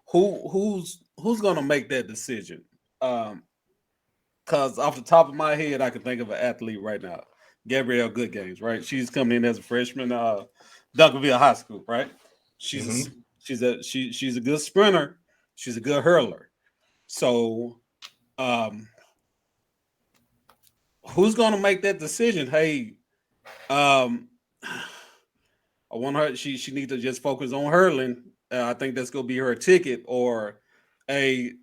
who's gonna make that decision? Because off the top of my head, I can think of an athlete right now, Gabrielle Goodgames, right? She's coming in as a freshman, Duncanville High School, right? She's a good sprinter. She's a good hurler. So, who's gonna make that decision? Hey, I want her. She needs to just focus on hurling. I think that's gonna be her ticket. Or I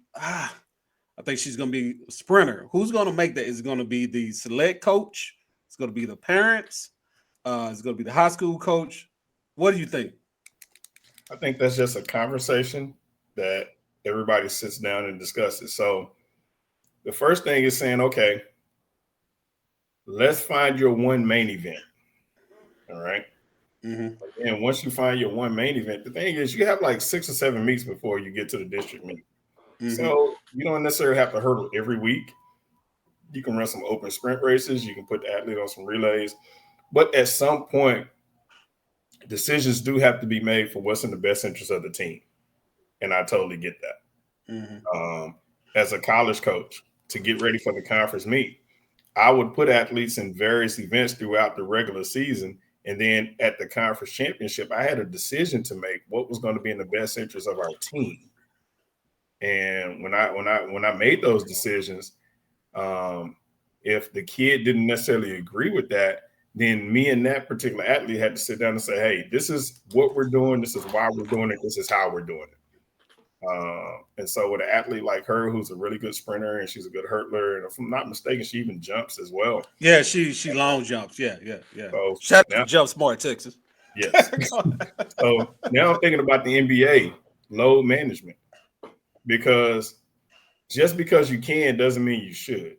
think she's gonna be a sprinter. Who's gonna make that? Is it gonna be the select coach? It's gonna be the parents. It's gonna be the high school coach. What do you think? I think that's just a conversation that everybody sits down and discusses. So the first thing is saying, okay, let's find your one main event. All right. And once you find your one main event, the thing is you have like 6 or 7 meets before you get to the district meet. So you don't necessarily have to hurdle every week. You can run some open sprint races. You can put the athlete on some relays. But at some point, decisions do have to be made for what's in the best interest of the team. And I totally get that. As a college coach, to get ready for the conference meet, I would put athletes in various events throughout the regular season. And then at the conference championship, I had a decision to make what was going to be in the best interest of our team. And when I made those decisions, if the kid didn't necessarily agree with that, then me and that particular athlete had to sit down and say, hey, this is what we're doing. This is why we're doing it. This is how we're doing it. And so with an athlete like her, who's a really good sprinter and she's a good hurtler, and if I'm not mistaken, she even jumps as well. Yeah, she long jumps. Yeah. So shout out to Jump Smart, Texas. Yes. So now I'm thinking about the NBA load management, because just because you can doesn't mean you should.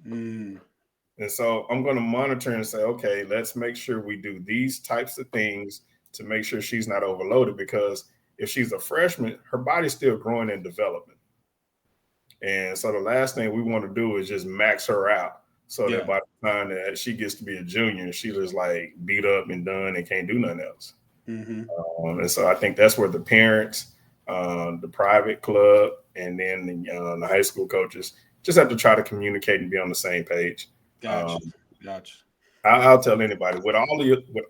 And so I'm going to monitor and say, okay, let's make sure we do these types of things to make sure she's not overloaded, because if she's a freshman, her body's still growing and developing. And so the last thing we want to do is just max her out so that by the time that she gets to be a junior, she just like beat up and done and can't do nothing else. And so I think that's where the parents, the private club, and then the high school coaches just have to try to communicate and be on the same page. Gotcha. I'll tell anybody with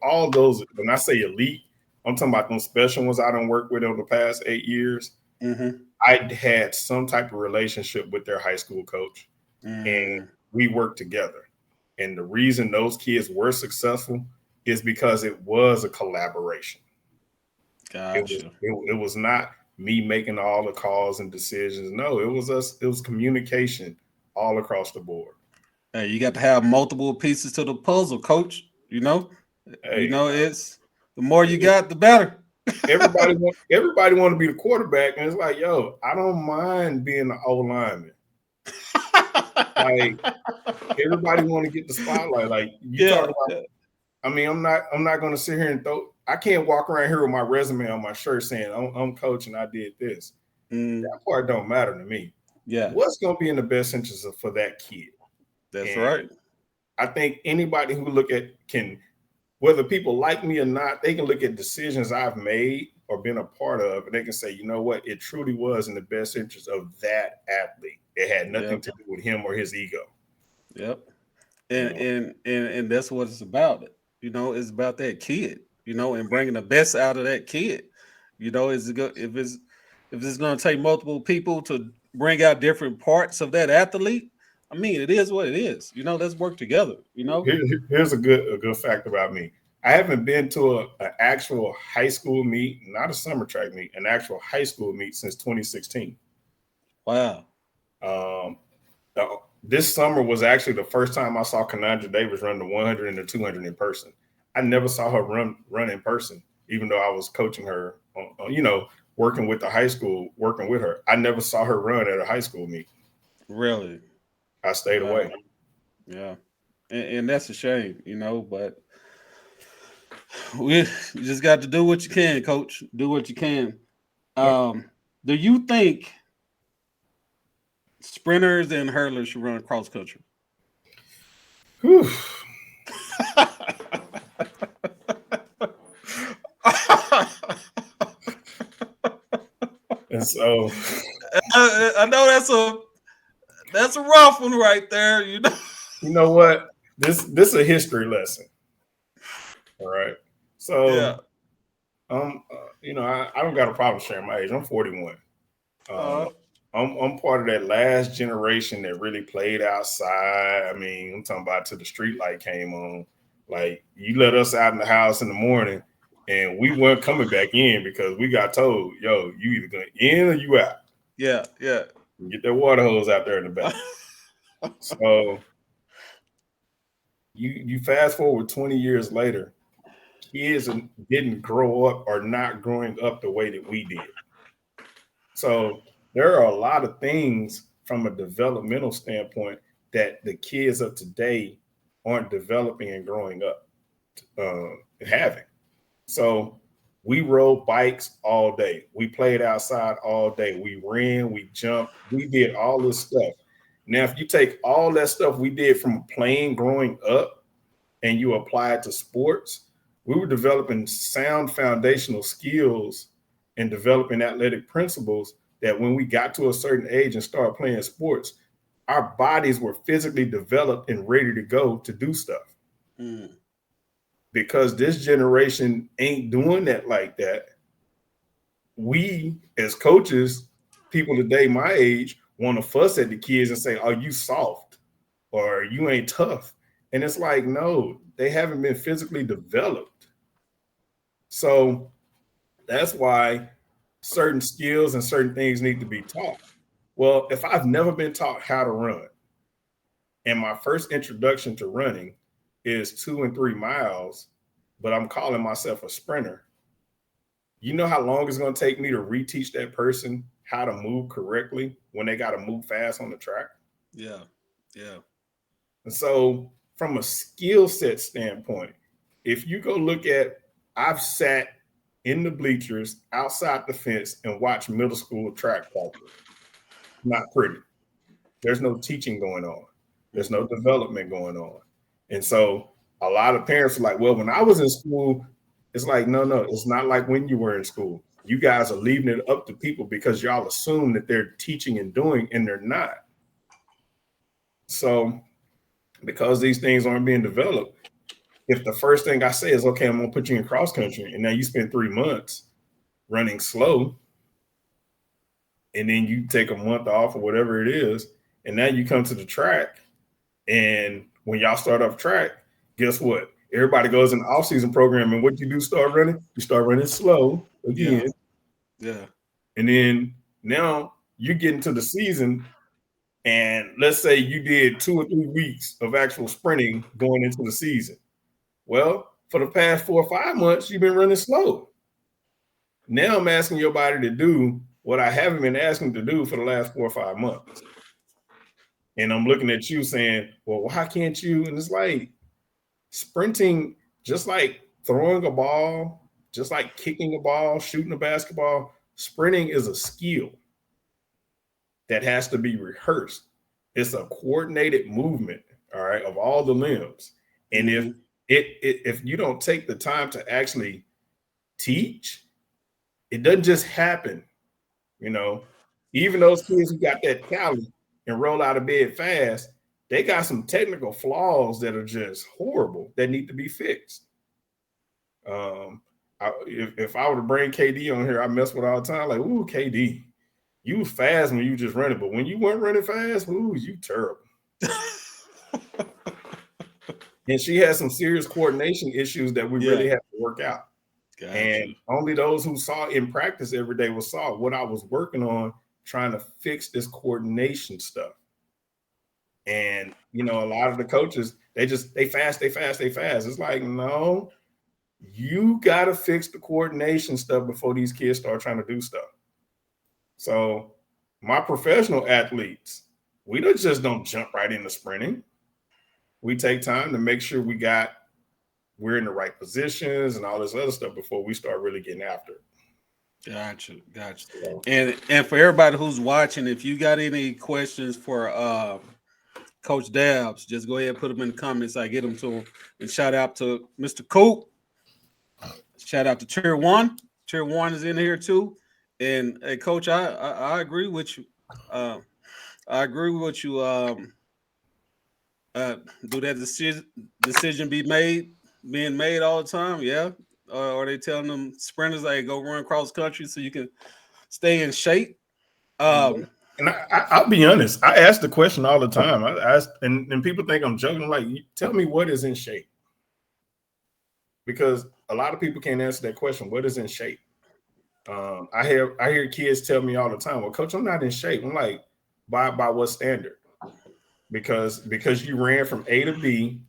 all those, when I say elite, I'm talking about those special ones I done worked with over the past 8 years. I had some type of relationship with their high school coach, and we worked together. And the reason those kids were successful is because it was a collaboration. Gotcha. It was not me making all the calls and decisions. No, it was us. It was communication all across the board. Hey, you got to have multiple pieces to the puzzle, coach. It's the more you got, the better. Everybody want to be the quarterback, and it's like, yo, I don't mind being the O lineman. Like everybody want to get the spotlight. Like you talk about. I mean, I'm not going to sit here and throw. I can't walk around here with my resume on my shirt saying I'm coach and I did this. That part don't matter to me. Yeah, what's going to be in the best interest for that kid? That's right. I think anybody who look at whether people like me or not, they can look at decisions I've made or been a part of, and they can say, you know what, it truly was in the best interest of that athlete. It had nothing to do with him or his ego. Yep. And that's what it's about. It's about that kid, and bringing the best out of that kid. If it's going to take multiple people to bring out different parts of that athlete, I mean, it is what it is. Let's work together. Here's a good fact about me. I haven't been to an actual high school meet, not a summer track meet, an actual high school meet since 2016. Wow. This summer was actually the first time I saw Kanandra Davis run the 100 and the 200 in person. I never saw her run in person, even though I was coaching her, working with the high school, working with her. I never saw her run at a high school meet. Really? I stayed away. Yeah. And that's a shame, but you just got to do what you can, Coach. Do what you can. Do you think sprinters and hurlers should run cross country? And so I know that's a rough one right there. You know what? This is a history lesson. All right. So yeah. I don't got a problem sharing my age. I'm 41. I'm part of that last generation that really played outside. I mean, I'm talking about till the street light came on. Like, you let us out in the house in the morning and we weren't coming back in because we got told, yo, you either going in or you out. Yeah. Get that water hose out there in the back. So you fast forward 20 years later, kids didn't grow up or not growing up the way that we did. So there are a lot of things from a developmental standpoint that the kids of today aren't developing and growing up and having. So we rode bikes all day. We played outside all day. We ran, we jumped, we did all this stuff. Now, if you take all that stuff we did from playing growing up and you apply it to sports, we were developing sound foundational skills and developing athletic principles that when we got to a certain age and started playing sports, our bodies were physically developed and ready to go to do stuff. Because this generation ain't doing that like that. We, as coaches, people today my age, want to fuss at the kids and say, "Are you soft?" or "You ain't tough." And it's like, no, they haven't been physically developed. So that's why certain skills and certain things need to be taught. Well, if I've never been taught how to run, and my first introduction to running is 2 and 3 miles, but I'm calling myself a sprinter, you know how long it's going to take me to reteach that person how to move correctly when they got to move fast on the track? Yeah. And so from a skill set standpoint, if you go look at, I've sat in the bleachers outside the fence and watched middle school track practice. Not pretty. There's no teaching going on. There's no development going on. And so a lot of parents are like, well, when I was in school, it's like, no, it's not like when you were in school. You guys are leaving it up to people because y'all assume that they're teaching and doing, and they're not. So because these things aren't being developed, if the first thing I say is, okay, I'm going to put you in cross country, and now you spend 3 months running slow, and then you take a month off or whatever it is, and now you come to the track, and when y'all start off track, guess what? Everybody goes in the off-season program, and what you do start running? You start running slow again. Yeah. And then now you get into the season, and let's say you did 2 or 3 weeks of actual sprinting going into the season. Well, for the past 4 or 5 months, you've been running slow. Now I'm asking your body to do what I haven't been asking to do for the last 4 or 5 months. And I'm looking at you saying, well, why can't you? And it's like sprinting, just like throwing a ball, just like kicking a ball, shooting a basketball, sprinting is a skill that has to be rehearsed. It's a coordinated movement. all right, of all the limbs. And Mhm. if you don't take the time to actually teach, it doesn't just happen. You know, even those kids who got that talent and roll out of bed fast, they got some technical flaws that are just horrible that need to be fixed. If I were to bring KD on here, I mess with all the time. Like, ooh, KD, you was fast when you just running, but when you weren't running fast, ooh, you terrible. And she has some serious coordination issues that we really have to work out. Gotcha. And only those who saw in practice every day saw what I was working on, trying to fix this coordination stuff. And you know, a lot of the coaches, they fast. It's like, no, you got to fix the coordination stuff before these kids start trying to do stuff. So my professional athletes, we just don't jump right into sprinting. We take time to make sure we're in the right positions and all this other stuff before we start really getting after it. Gotcha. So, And for everybody who's watching, if you got any questions for Coach Dabbs, just go ahead and put them in the comments. I get them to him. And shout out to Mr. Coop. Shout out to Tier 1. Tier 1 is in here too. And hey, Coach, I agree with you. I agree with you. Do that decision being made all the time? Yeah. Are they telling them sprinters like go run cross country so you can stay in shape? and I'll be honest, I ask the question all the time. I ask, and people think I'm joking. I'm like, tell me what is in shape, because a lot of people can't answer that question. What is in shape? I hear kids tell me all the time, well, Coach, I'm not in shape. I'm like, by what standard? Because you ran from A to B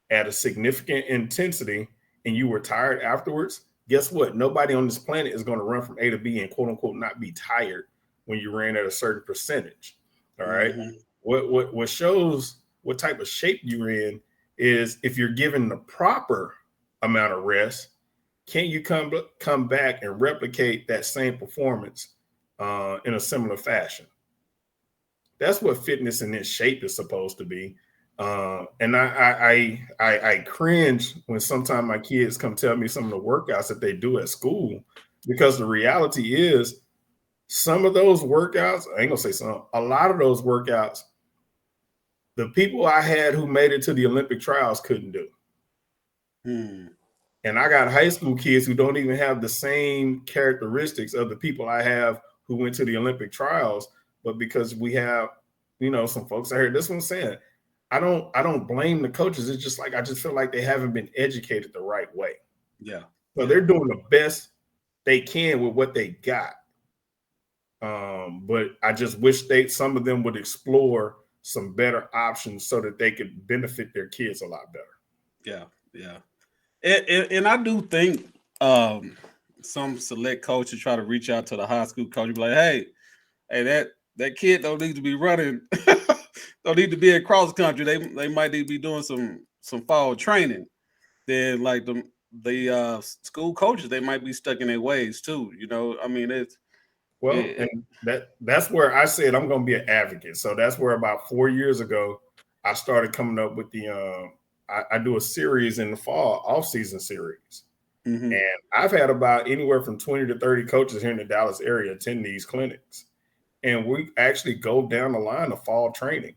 at a significant intensity and you were tired afterwards. Guess what? Nobody on this planet is going to run from A to B and quote unquote not be tired when you ran at a certain percentage. All right. Mm-hmm. What shows what type of shape you're in is if you're given the proper amount of rest, can you come back and replicate that same performance in a similar fashion? That's what fitness in this shape is supposed to be. And I cringe when sometimes my kids come tell me some of the workouts that they do at school, because the reality is some of those workouts, I ain't gonna say some, a lot of those workouts, the people I had who made it to the Olympic trials couldn't do. And I got high school kids who don't even have the same characteristics of the people I have who went to the Olympic trials. But because we have, you know, some folks out here, this one's saying, I don't blame the coaches. It's just like, I just feel like they haven't been educated the right way. Yeah. So they're doing the best they can with what they got. But I just wish some of them would explore some better options so that they could benefit their kids a lot better. Yeah. Yeah. And I do think some select coaches try to reach out to the high school coach and be like, hey, that kid don't need to be running, don't need to be in cross country. They might need to be doing some fall training. Then like the school coaches, they might be stuck in their ways too. You know, I mean, and that's where I said I'm going to be an advocate. So that's where about 4 years ago, I started coming up with the I do a series in the fall, off-season series. Mm-hmm. And I've had about anywhere from 20 to 30 coaches here in the Dallas area attend these clinics. And we actually go down the line of fall training,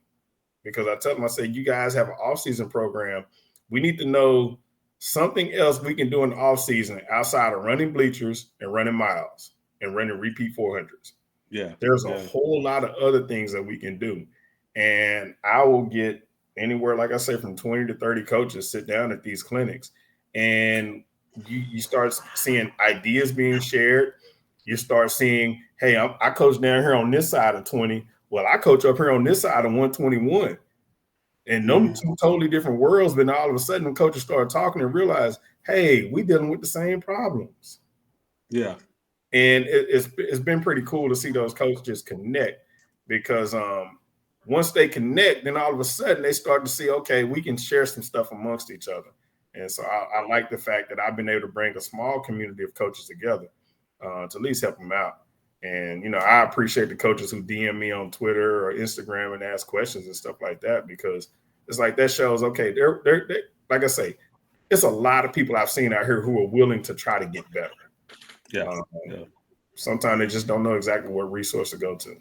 because I tell them, I say, you guys have an off-season program. We need to know something else we can do in the off-season outside of running bleachers and running miles and running repeat 400s. Yeah. There's a whole lot of other things that we can do. And I will get anywhere, like I say, from 20 to 30 coaches sit down at these clinics, and you start seeing ideas being shared. You start seeing, hey, I coach down here on this side of 20. Well, I coach up here on this side of 121. And them two totally different worlds. But all of a sudden, the coaches start talking and realize, hey, we dealing with the same problems. Yeah. And it's been pretty cool to see those coaches connect, because once they connect, then all of a sudden they start to see, okay, we can share some stuff amongst each other. And so I like the fact that I've been able to bring a small community of coaches together to at least help them out. And, you know, I appreciate the coaches who DM me on Twitter or Instagram and ask questions and stuff like that, because it's like that shows, okay, they're like I say, it's a lot of people I've seen out here who are willing to try to get better. Yeah. Sometimes they just don't know exactly what resource to go to.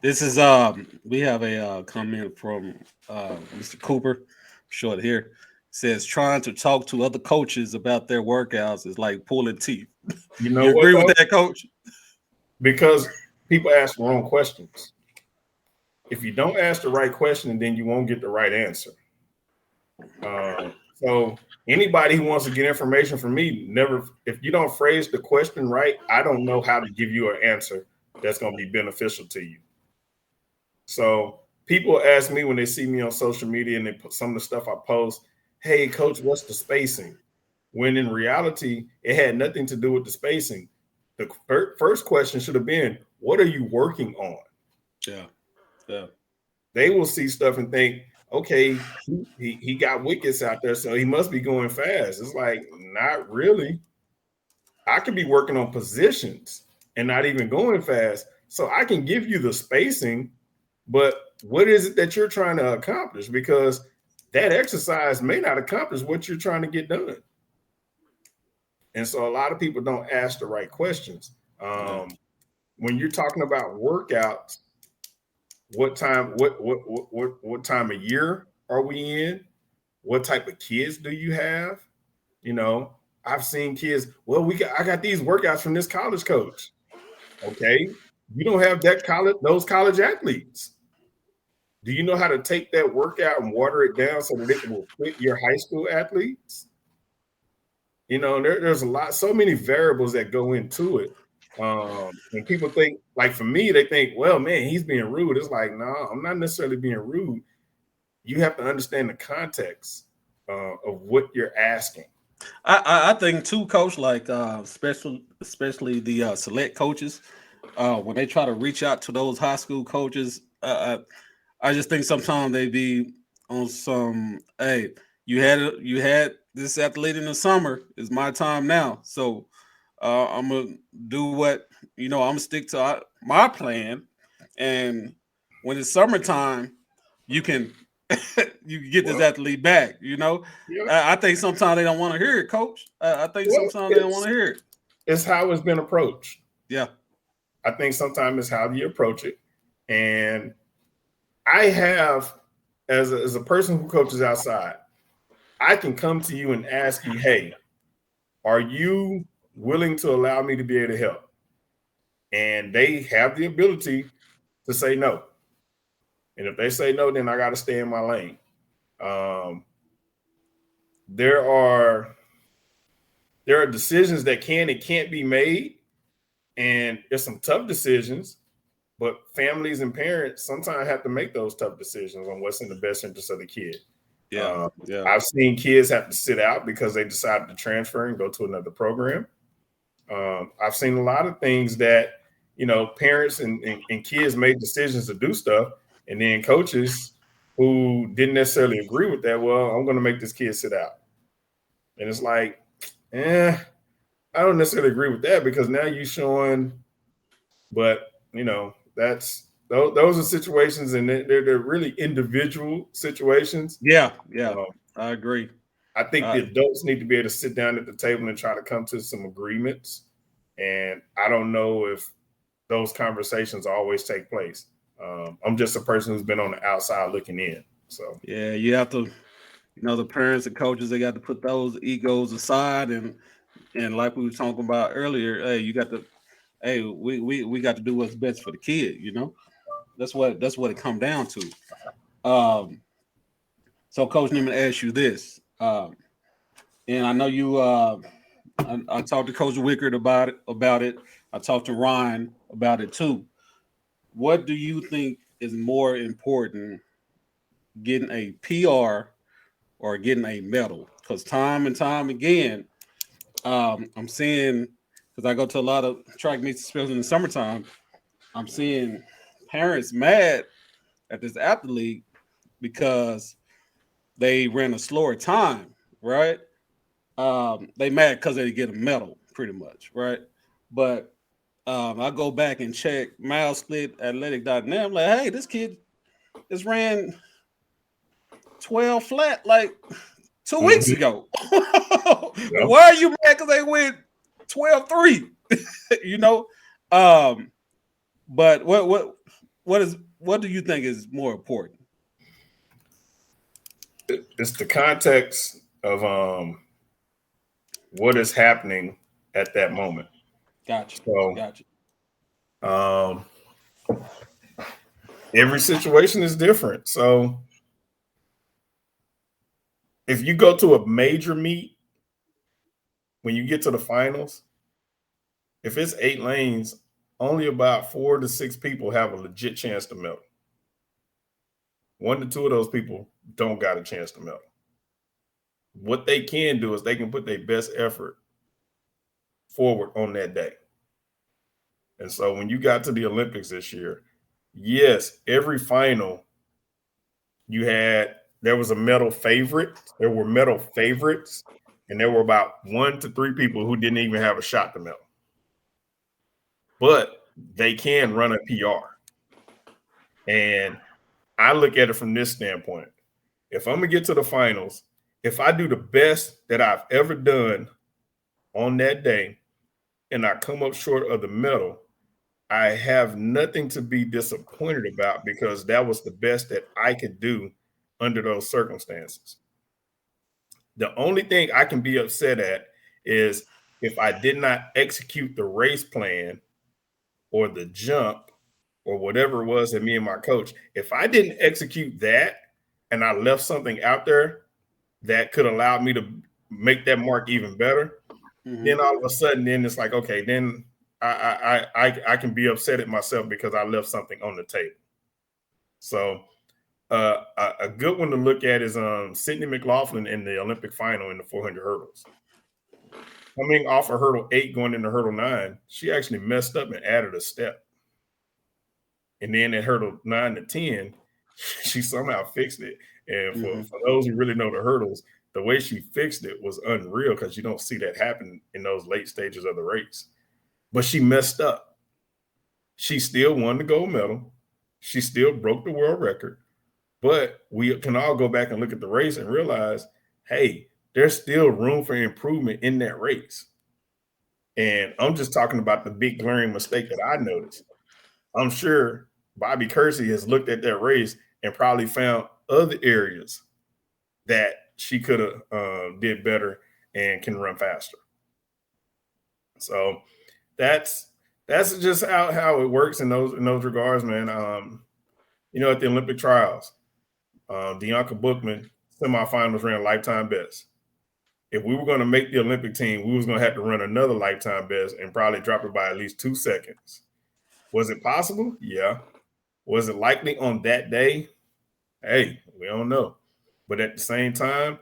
This is we have a comment from Mr. Cooper, short here. Says trying to talk to other coaches about their workouts is like pulling teeth. You know you what, agree though? with that, Coach? Because people ask the wrong questions. If you don't ask the right question, then you won't get the right answer. So anybody who wants to get information from me, if you don't phrase the question right, I don't know how to give you an answer that's going to be beneficial to you. So people ask me when they see me on social media and they put some of the stuff I post, hey, Coach, what's the spacing? When in reality, it had nothing to do with the spacing. The first question should have been, what are you working on? Yeah. They will see stuff and think, okay, he got wickets out there, so he must be going fast. It's like, not really. I could be working on positions and not even going fast. So I can give you the spacing, but what is it that you're trying to accomplish? Because that exercise may not accomplish what you're trying to get done. And so a lot of people don't ask the right questions. When you're talking about workouts, what time of year are we in? What type of kids do you have? You know, I've seen kids, well, I got these workouts from this college coach. Okay. You don't have those college athletes. Do you know how to take that workout and water it down so that it will fit your high school athletes? You know, there's so many variables that go into it. And people think, like for me, they think, well, man, he's being rude. It's like, no, I'm not necessarily being rude. You have to understand the context of what you're asking. I think too, Coach, like especially the select coaches, when they try to reach out to those high school coaches, I just think sometimes they be on some, hey, you had this athlete in the summer. It's my time now, so I'm gonna do what I'm gonna stick to my plan, and when it's summertime, you can get this athlete back. Yeah. I think sometimes they don't want to hear it, Coach. I think sometimes they don't want to hear it. It's how it's been approached. Yeah, I think sometimes it's how you approach it, and I have, as a person who coaches outside, I can come to you and ask you, hey, are you willing to allow me to be able to help? And they have the ability to say no. And if they say no, then I got to stay in my lane. There are decisions that can and can't be made, and there's some tough decisions, but families and parents sometimes have to make those tough decisions on what's in the best interest of the kid. Yeah. I've seen kids have to sit out because they decided to transfer and go to another program. I've seen a lot of things that, parents and kids made decisions to do stuff, and then coaches who didn't necessarily agree with that, well, I'm going to make this kid sit out. And it's like, I don't necessarily agree with that because now you're showing, but, those are situations, and they're really individual situations. Yeah. I agree. I think the adults need to be able to sit down at the table and try to come to some agreements. And I don't know if those conversations always take place. I'm just a person who's been on the outside looking in. So yeah, you have to, the parents and coaches, they got to put those egos aside, and like we were talking about earlier, hey, you got to, hey, we got to do what's best for the kid. That's what it come down to. So, Coach, let me ask you this, and I know you. I talked to Coach Wickard about it. I talked to Ryan about it too. What do you think is more important, getting a PR or getting a medal? Because time and time again, I'm seeing, because I go to a lot of track meets, especially in the summertime, I'm seeing parents mad at this athlete because they ran a slower time, right? They mad because they get a medal, pretty much, right? But I go back and check milesplitathletic.net. I'm like, hey, this kid just ran 12 flat like 2 weeks ago. Yeah. Why are you mad because they went 12-3? You know? But what do you think is more important? It's the context of what is happening at that moment. Gotcha. So, Gotcha. Every situation is different. So if you go to a major meet, when you get to the finals, if it's 8 lanes, only about 4 to 6 people have a legit chance to medal. 1 to 2 of those people don't got a chance to medal. What they can do is they can put their best effort forward on that day. And so when you got to the Olympics this year, yes, every final there was a medal favorite. There were medal favorites, and there were about 1 to 3 people who didn't even have a shot to medal. But they can run a PR. And I look at it from this standpoint. If I'm going to get to the finals, if I do the best that I've ever done on that day and I come up short of the medal, I have nothing to be disappointed about because that was the best that I could do under those circumstances. The only thing I can be upset at is if I did not execute the race plan or the jump or whatever it was that me and my coach, if I didn't execute that and I left something out there that could allow me to make that mark even better, then all of a sudden, then it's like, okay, then I can be upset at myself because I left something on the table. So a good one to look at is Sydney McLaughlin in the Olympic final in the 400 hurdles. Coming off of hurdle 8 going into hurdle 9, she actually messed up and added a step. And then at hurdle 9 to 10, she somehow fixed it. And for those who really know the hurdles, the way she fixed it was unreal because you don't see that happen in those late stages of the race. But she messed up. She still won the gold medal. She still broke the world record. But we can all go back and look at the race and realize, hey, there's still room for improvement in that race. And I'm just talking about the big glaring mistake that I noticed. I'm sure Bobby Kersey has looked at that race and probably found other areas that she could have did better and can run faster. So that's just how it works in those regards, man. At the Olympic trials, Bianca Bookman semifinals ran lifetime best. If we were going to make the Olympic team, we was going to have to run another lifetime best and probably drop it by at least 2 seconds. Was it possible? Yeah. Was it likely on that day? Hey, we don't know. But at the same time,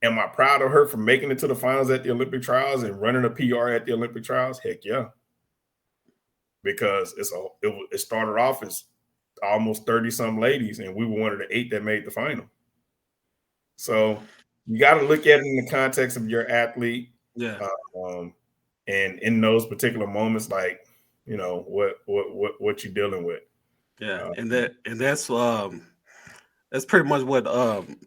am I proud of her for making it to the finals at the Olympic trials and running a PR at the Olympic trials? Heck yeah. Because it started off as almost 30-some ladies, and we were one of the 8 that made the final. So you got to look at it in the context of your athlete. Yeah. And in those particular moments, like, what you're dealing with. Yeah. That's pretty much what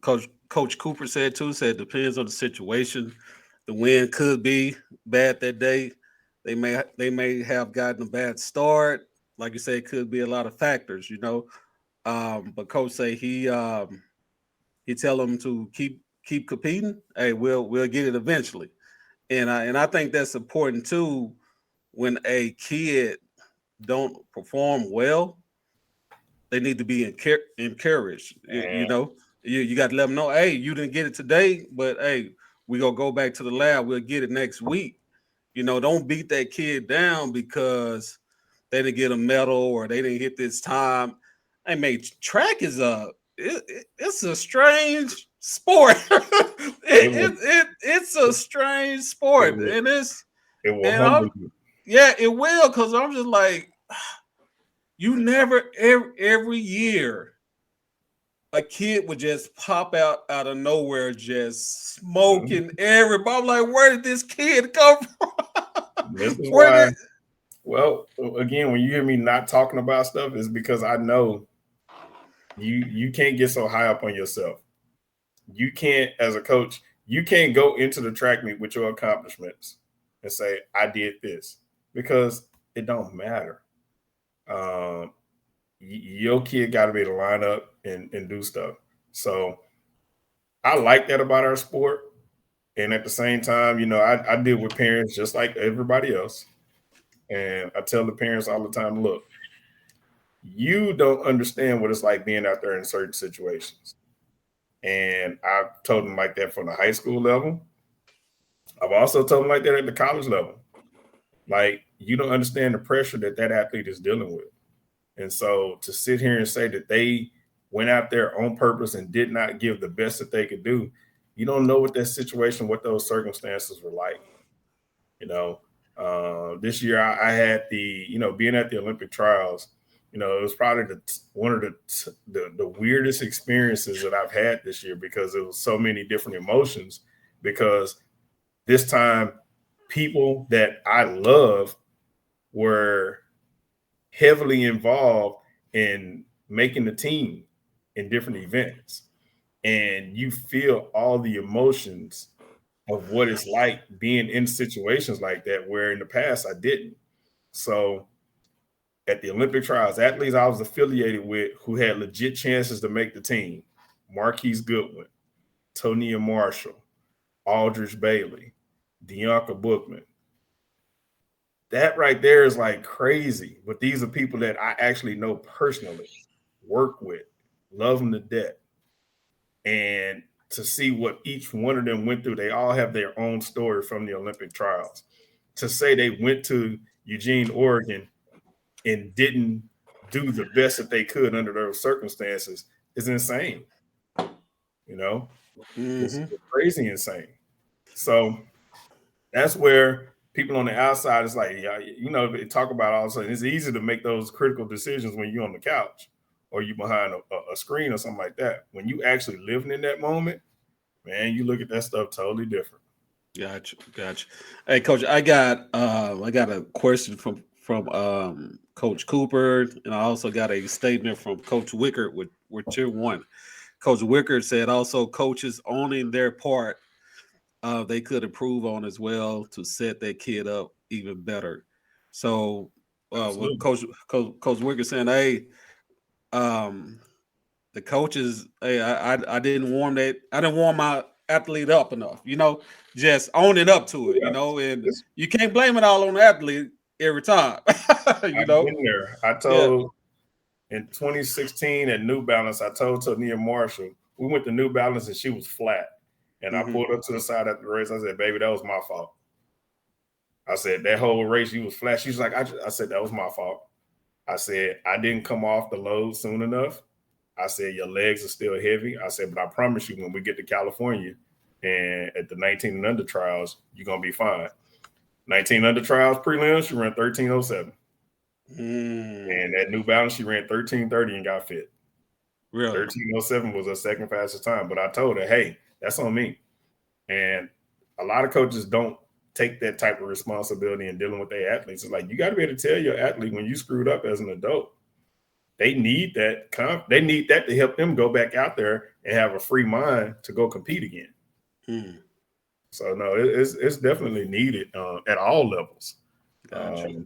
Coach Cooper said too. Said depends on the situation. The wind could be bad that day. They may have gotten a bad start. Like you say, it could be a lot of factors, But Coach say he tell them to keep competing. Hey, we'll get it eventually. And I think that's important too. When a kid don't perform well, they need to be encouraged. You got to let them know, hey, you didn't get it today, but hey, we gonna go back to the lab. We'll get it next week. Don't beat that kid down because they didn't get a medal or they didn't hit this time. Hey, man, track is it's a strange sport. It's a strange sport, and it will humble you. Yeah, it will, because I'm just like, you never every year a kid would just pop out of nowhere, just smoking everybody. I'm like, where did this kid come from? This is Well, again, when you hear me not talking about stuff, it's because I know you can't get so high up on yourself. You can't, as a coach, you can't go into the track meet with your accomplishments and say, I did this, because it don't matter. Your kid got to be able to line up and do stuff. So I like that about our sport. And at the same time, I deal with parents just like everybody else. And I tell the parents all the time, look, you don't understand what it's like being out there in certain situations. And I've told them like that from the high school level. I've also told them like that at the college level. Like, you don't understand the pressure that athlete is dealing with. And so to sit here and say that they went out there on purpose and did not give the best that they could do, you don't know what that situation, what those circumstances were like. This year I had being at the Olympic trials, it was probably one of the weirdest experiences that I've had this year, because it was so many different emotions, because this time people that I love were heavily involved in making the team in different events. And you feel all the emotions of what it's like being in situations like that, where in the past I didn't. So at the Olympic trials, athletes I was affiliated with who had legit chances to make the team: Marquise Goodwin, Tonia Marshall, Aldridge Bailey, Deonka Bookman. That right there is like crazy. But these are people that I actually know personally, work with, love them to death. And to see what each one of them went through, they all have their own story from the Olympic trials. To say they went to Eugene, Oregon, and didn't do the best that they could under those circumstances is insane. It's crazy insane. So that's where people on the outside is like, they talk about all of a sudden, it's easy to make those critical decisions when you're on the couch or you behind a screen or something like that. When you actually living in that moment, man, you look at that stuff totally different. Gotcha. Hey, Coach, I got a question from Coach Cooper, and I also got a statement from Coach Wickert with Tier 1. Coach Wickert said also coaches owning their part they could improve on as well to set that kid up even better. So with Coach Wickert saying, hey, the coaches, hey, I didn't warm my athlete up enough, just own it up to it, and you can't blame it all on the athlete every time. I've been there. I told in 2016 at New Balance, I told Tonia Marshall, we went to New Balance and she was flat. And I pulled her to the side after the race. I said, baby, that was my fault. I said, that whole race, you was flat. She's like, I said, that was my fault. I said, I didn't come off the load soon enough. I said, your legs are still heavy. I said, but I promise you, when we get to California and at the 19 and under trials, you're going to be fine. 19 under trials prelims, she ran 13:07. And at New Balance, she ran 13:30 and got fit. Really? 13:07 was her second fastest time. But I told her, hey, that's on me. And a lot of coaches don't take that type of responsibility in dealing with their athletes. It's like, you got to be able to tell your athlete when you screwed up as an adult. They need that. They need that to help them go back out there and have a free mind to go compete again. So no, it's definitely needed at all levels. Gotcha.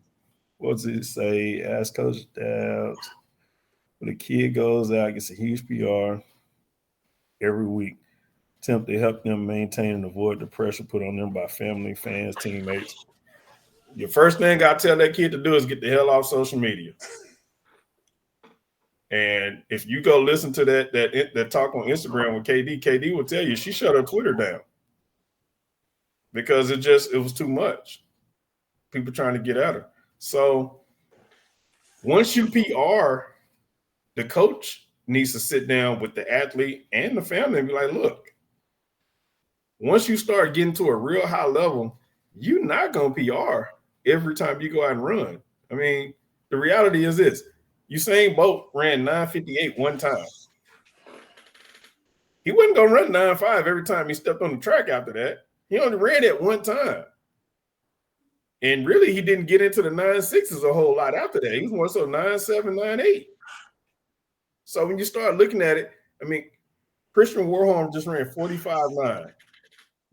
What does it say? Ask Coach Dabbs. When the kid goes out, gets a huge PR every week. Attempt to help them maintain and avoid the pressure put on them by family, fans, teammates. Your first thing I tell that kid to do is get the hell off social media. And if you go listen to that talk on Instagram with KD will tell you she shut her Twitter down because it was too much. People trying to get at her. So once you PR, the coach needs to sit down with the athlete and the family and be like, look, once you start getting to a real high level, you're not going to PR every time you go out and run. I mean, the reality is this. Usain Bolt ran 9:58 one time. He wasn't going to run 9:5 every time he stepped on the track after that. He only ran it one time. And really, he didn't get into the 9.6s a whole lot after that. He was more so 9.7, 9.8. So when you start looking at it, I mean, Christian Warholm just ran 45.9.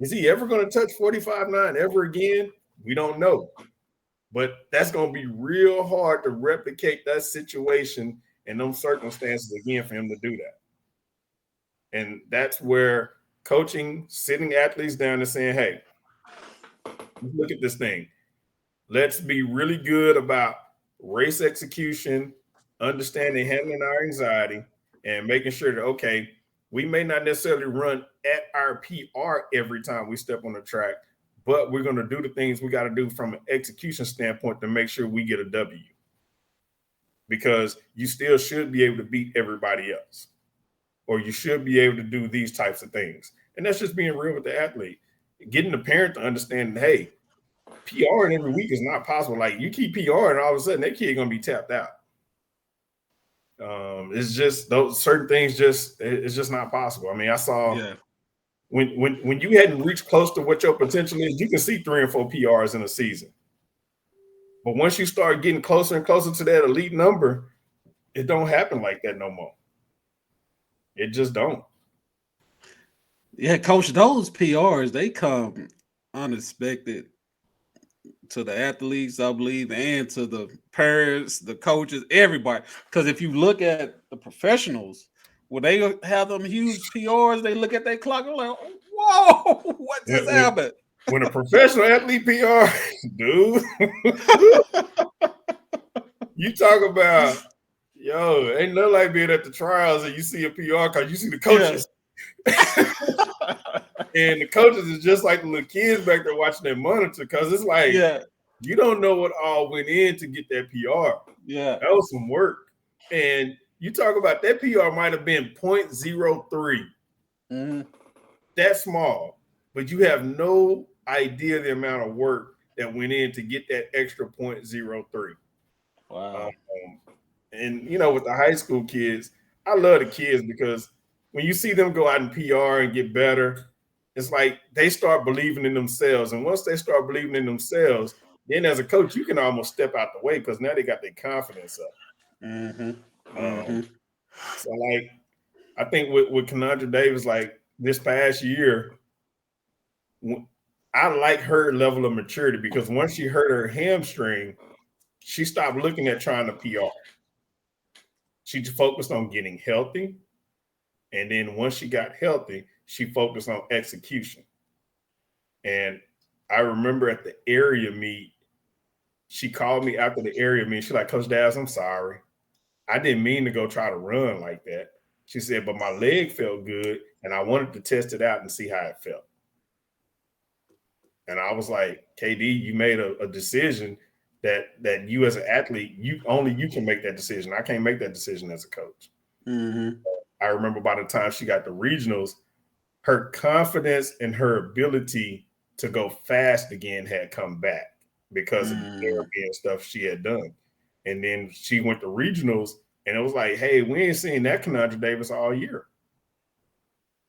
Is he ever going to touch 45.9 ever again? We don't know. But that's going to be real hard to replicate that situation and those circumstances again for him to do that. And that's where coaching, sitting athletes down and saying, hey, look at this thing. Let's be really good about race execution, understanding, handling our anxiety, and making sure that, okay, we may not necessarily run at our PR every time we step on the track, but we're going to do the things we got to do from an execution standpoint to make sure we get a W. Because you still should be able to beat everybody else, or you should be able to do these types of things. And that's just being real with the athlete. Getting the parent to understand, hey, PR in every week is not possible. Like, you keep PR and all of a sudden that kid going to be tapped out. It's just those certain things it's just not possible. I mean, I saw when you hadn't reached close to what your potential is, you can see 3 and 4 PRs in a season. But once you start getting closer and closer to that elite number, it don't happen like that no more. It just don't. Yeah, Coach, those PRs, they come unexpected to the athletes, I believe, and to the parents, the coaches, everybody. Because if you look at the professionals, when they have them huge PRs, they look at their clock and like, whoa, what just happened? When a professional athlete PR, dude, you talk about, yo, ain't nothing like being at the trials and you see a PR because you see the coaches. Yeah. And the coaches is just like the little kids back there watching their monitor, because it's like, you don't know what all went in to get that PR. Yeah. That was some work. And you talk about that PR might have been 0.03. Mm-hmm. That small. But you have no idea the amount of work that went in to get that extra 0.03. Wow. And, you know, with the high school kids, I love the kids because when you see them go out in PR and get better, it's like they start believing in themselves. And once they start believing in themselves, then as a coach, you can almost step out the way because now they got their confidence up. Mm-hmm. So, like, I think with Kenandra Davis, like this past year, I like her level of maturity because once she hurt her hamstring, she stopped looking at trying to PR. She focused on getting healthy. And then once she got healthy, she focused on execution. And I remember at the area meet, she called me after the area meet. She's like, Coach Dabbs, I'm sorry. I didn't mean to go try to run like that. She said, but my leg felt good, and I wanted to test it out and see how it felt. And I was like, KD, you made a decision that you as an athlete, you can make that decision. I can't make that decision as a coach. Mm-hmm. I remember by the time she got the regionals, her confidence and her ability to go fast again had come back because of the therapy and stuff she had done. And then she went to regionals, and it was like, hey, we ain't seen that Kenandra Davis all year.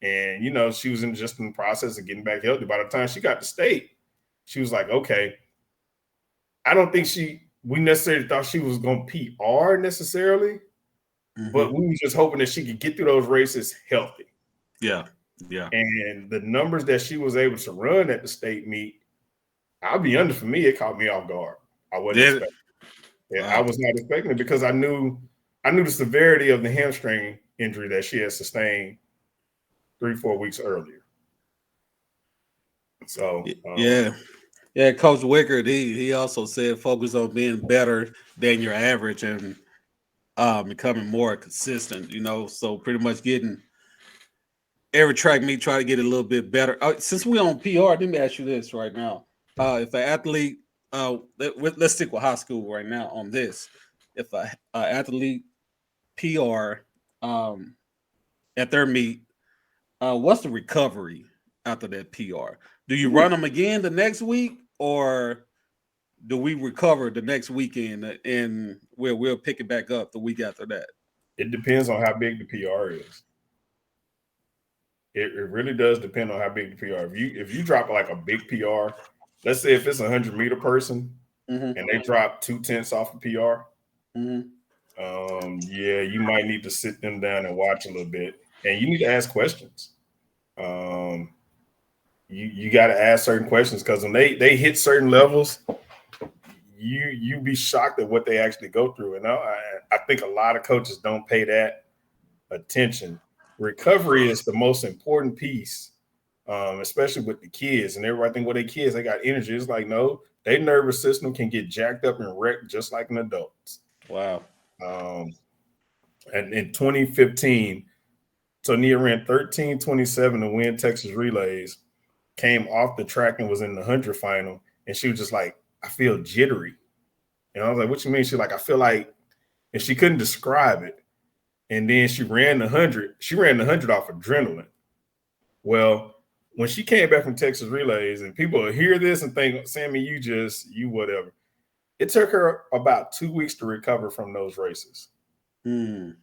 And, you know, she was in the process of getting back healthy. By the time she got to state, she was like, okay, I don't think we necessarily thought she was going to PR necessarily, but we were just hoping that she could get through those races healthy. Yeah. And the numbers that she was able to run at the state meet, I'll be honest, for me, it caught me off guard. I wasn't expecting it. Wow. I was not expecting it because I knew the severity of the hamstring injury that she had sustained 3-4 weeks earlier. So yeah, Coach Wickard, he also said focus on being better than your average and becoming more consistent. You know, so pretty much getting every track meet, try to get a little bit better. Since we're on PR, let me ask you this right now: if an athlete, let's stick with high school right now on this. If an athlete PR at their meet, what's the recovery after that PR? Do you run them again the next week, or do we recover the next weekend and we'll pick it back up the week after that? It depends on how big the PR is. It really does depend on how big the PR. If you drop like a big PR, let's say if it's a 100-meter person and they drop 2/10 off a PR, yeah, you might need to sit them down and watch a little bit, and you need to ask questions. You got to ask certain questions because when they hit certain levels, you be shocked at what they actually go through. And I think a lot of coaches don't pay that attention. Recovery is the most important piece, especially with the kids. And everybody think, well, they kids, they got energy. It's like, no, their nervous system can get jacked up and wrecked just like an adult. Wow. And in 2015, Tonia ran 13:27 to win Texas Relays, came off the track and was in the 100 final. And she was just like, I feel jittery. And I was like, what you mean? She's like, I feel like, and she couldn't describe it. And then she ran the 100. She ran the 100 off adrenaline. Well, when she came back from Texas Relays, and people will hear this and think, Sammy, you whatever. It took her about 2 weeks to recover from those races. The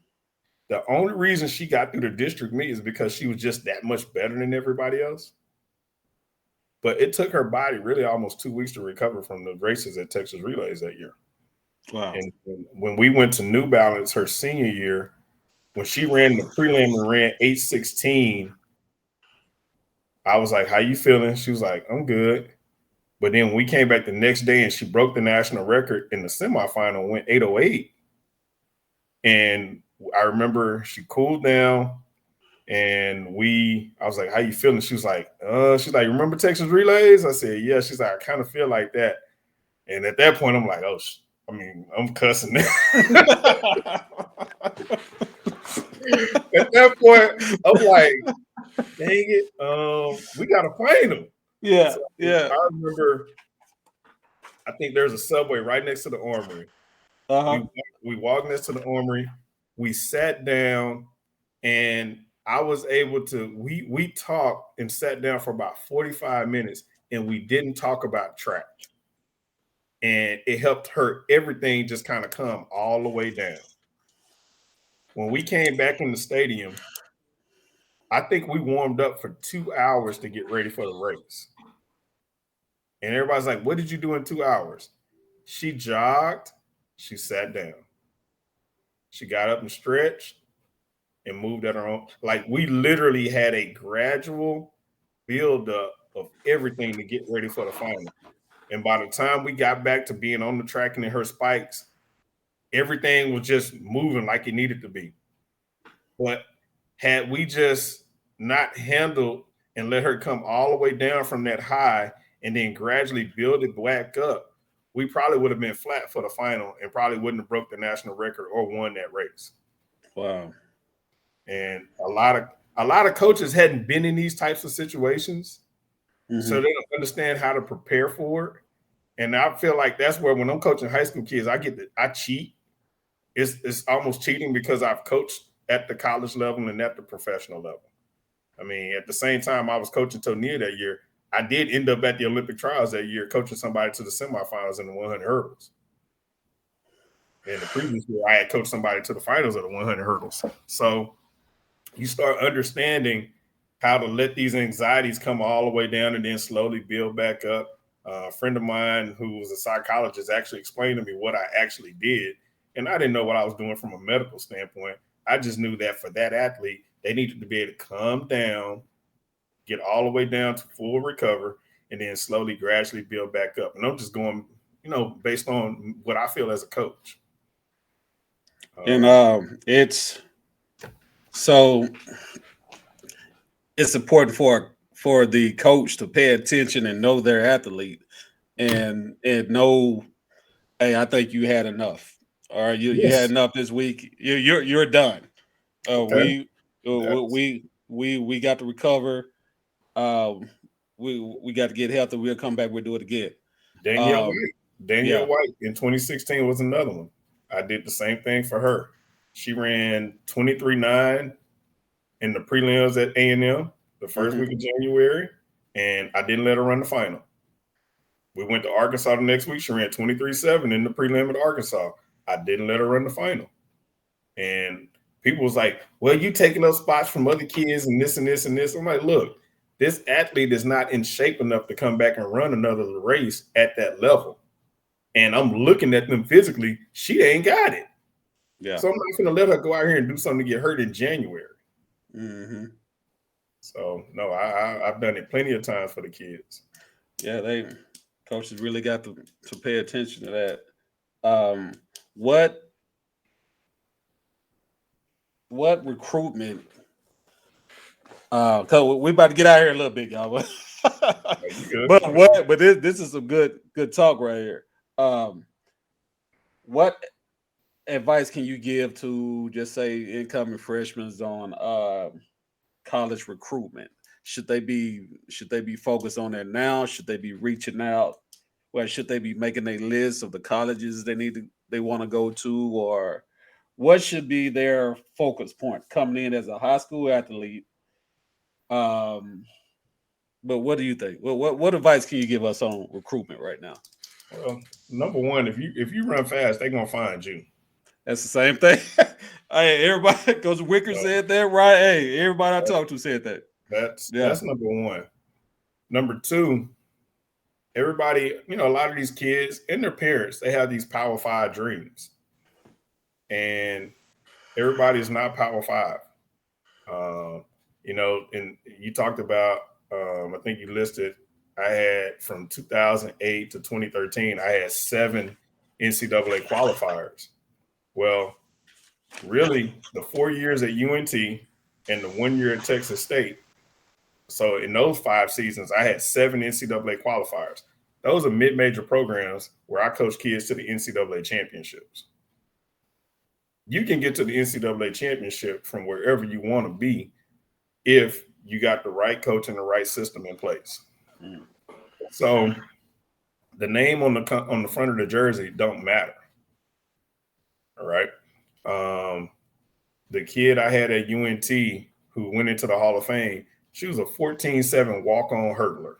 only reason she got through the district meet is because she was just that much better than everybody else. But it took her body really almost 2 weeks to recover from the races at Texas Relays that year. Wow. And when we went to New Balance her senior year, when she ran the prelim and ran 8:16, I was like, how you feeling? She was like, I'm good. But then we came back the next day and she broke the national record in the semifinal, went 8:08. And I remember she cooled down and I was like, how you feeling? She was like, remember Texas Relays? I said, yeah. She's like, I kind of feel like that. And at that point, I'm like, I'm cussing now. At that point, I'm like, dang it, we got to find them. Yeah, so, yeah. I remember, I think there's a Subway right next to the Armory. We walked next to the Armory. We sat down, and I was able to, we talked and sat down for about 45 minutes, and we didn't talk about track. And it helped her everything just kind of come all the way down. When we came back in the stadium, I think we warmed up for 2 hours to get ready for the race. And everybody's like, what did you do in 2 hours? She jogged, she sat down. She got up and stretched and moved at her own. Like, we literally had a gradual build-up of everything to get ready for the final. And by the time we got back to being on the track and in her spikes, everything was just moving like it needed to be. But had we just not handled and let her come all the way down from that high and then gradually build it back up, we probably would have been flat for the final and probably wouldn't have broke the national record or won that race. Wow. And a lot of coaches hadn't been in these types of situations. So they don't understand how to prepare for it. And I feel like that's where when I'm coaching high school kids, I cheat. It's almost cheating because I've coached at the college level and at the professional level. I mean, at the same time I was coaching Tonia that year, I did end up at the Olympic trials that year coaching somebody to the semifinals in the 100 hurdles. And the previous year, I had coached somebody to the finals of the 100 hurdles. So you start understanding how to let these anxieties come all the way down and then slowly build back up. A friend of mine who was a psychologist actually explained to me what I actually did. And I didn't know what I was doing from a medical standpoint. I just knew that for that athlete, they needed to be able to calm down, get all the way down to full recover, and then slowly, gradually build back up. And I'm just going, based on what I feel as a coach. And it's important for the coach to pay attention and know their athlete and know, hey, I think you had enough. All right, you had enough this week. You're done. Okay. We got to recover. We got to get healthy. We'll come back. We'll do it again. Danielle White in 2016 was another one. I did the same thing for her. She ran 23.9 in the prelims at A&M the first week of January, and I didn't let her run the final. We went to Arkansas the next week. She ran 23.7 in the prelim at Arkansas. I didn't let her run the final. And people was like, well, you taking up spots from other kids and this and this and this. I'm like, look, this athlete is not in shape enough to come back and run another race at that level. And I'm looking at them physically, she ain't got it. Yeah. So I'm not going to let her go out here and do something to get hurt in January. Mm-hmm. So, no, I've done it plenty of times for the kids. Yeah, coaches really got to pay attention to that. What recruitment? Cause we about to get out here a little bit, y'all. But this is some good talk right here. What advice can you give to, just say, incoming freshmen on college recruitment? Should they be focused on that now? Should they be reaching out? Well, should they be making a list of the colleges they want to go to, or what should be their focus point coming in as a high school athlete? But what do you think? What advice can you give us on recruitment right now? Well, number one, if you run fast, they're gonna find you. That's the same thing. Hey, everybody, Coach Wicker said that, right? Hey, everybody I talked to said that. That's number one. Number two, everybody, a lot of these kids and their parents, they have these Power 5 dreams. And everybody is not Power 5. And you talked about, I think you listed, I had from 2008 to 2013, I had 7 NCAA qualifiers. Well, really, the 4 years at UNT and the 1 year at Texas State. So in those 5 seasons, I had 7 NCAA qualifiers. Those are mid-major programs where I coach kids to the NCAA championships. You can get to the NCAA championship from wherever you want to be if you got the right coach and the right system in place. Mm. So the name on the front of the jersey don't matter. All right. The kid I had at UNT who went into the Hall of Fame, she was a 14-7 walk-on hurdler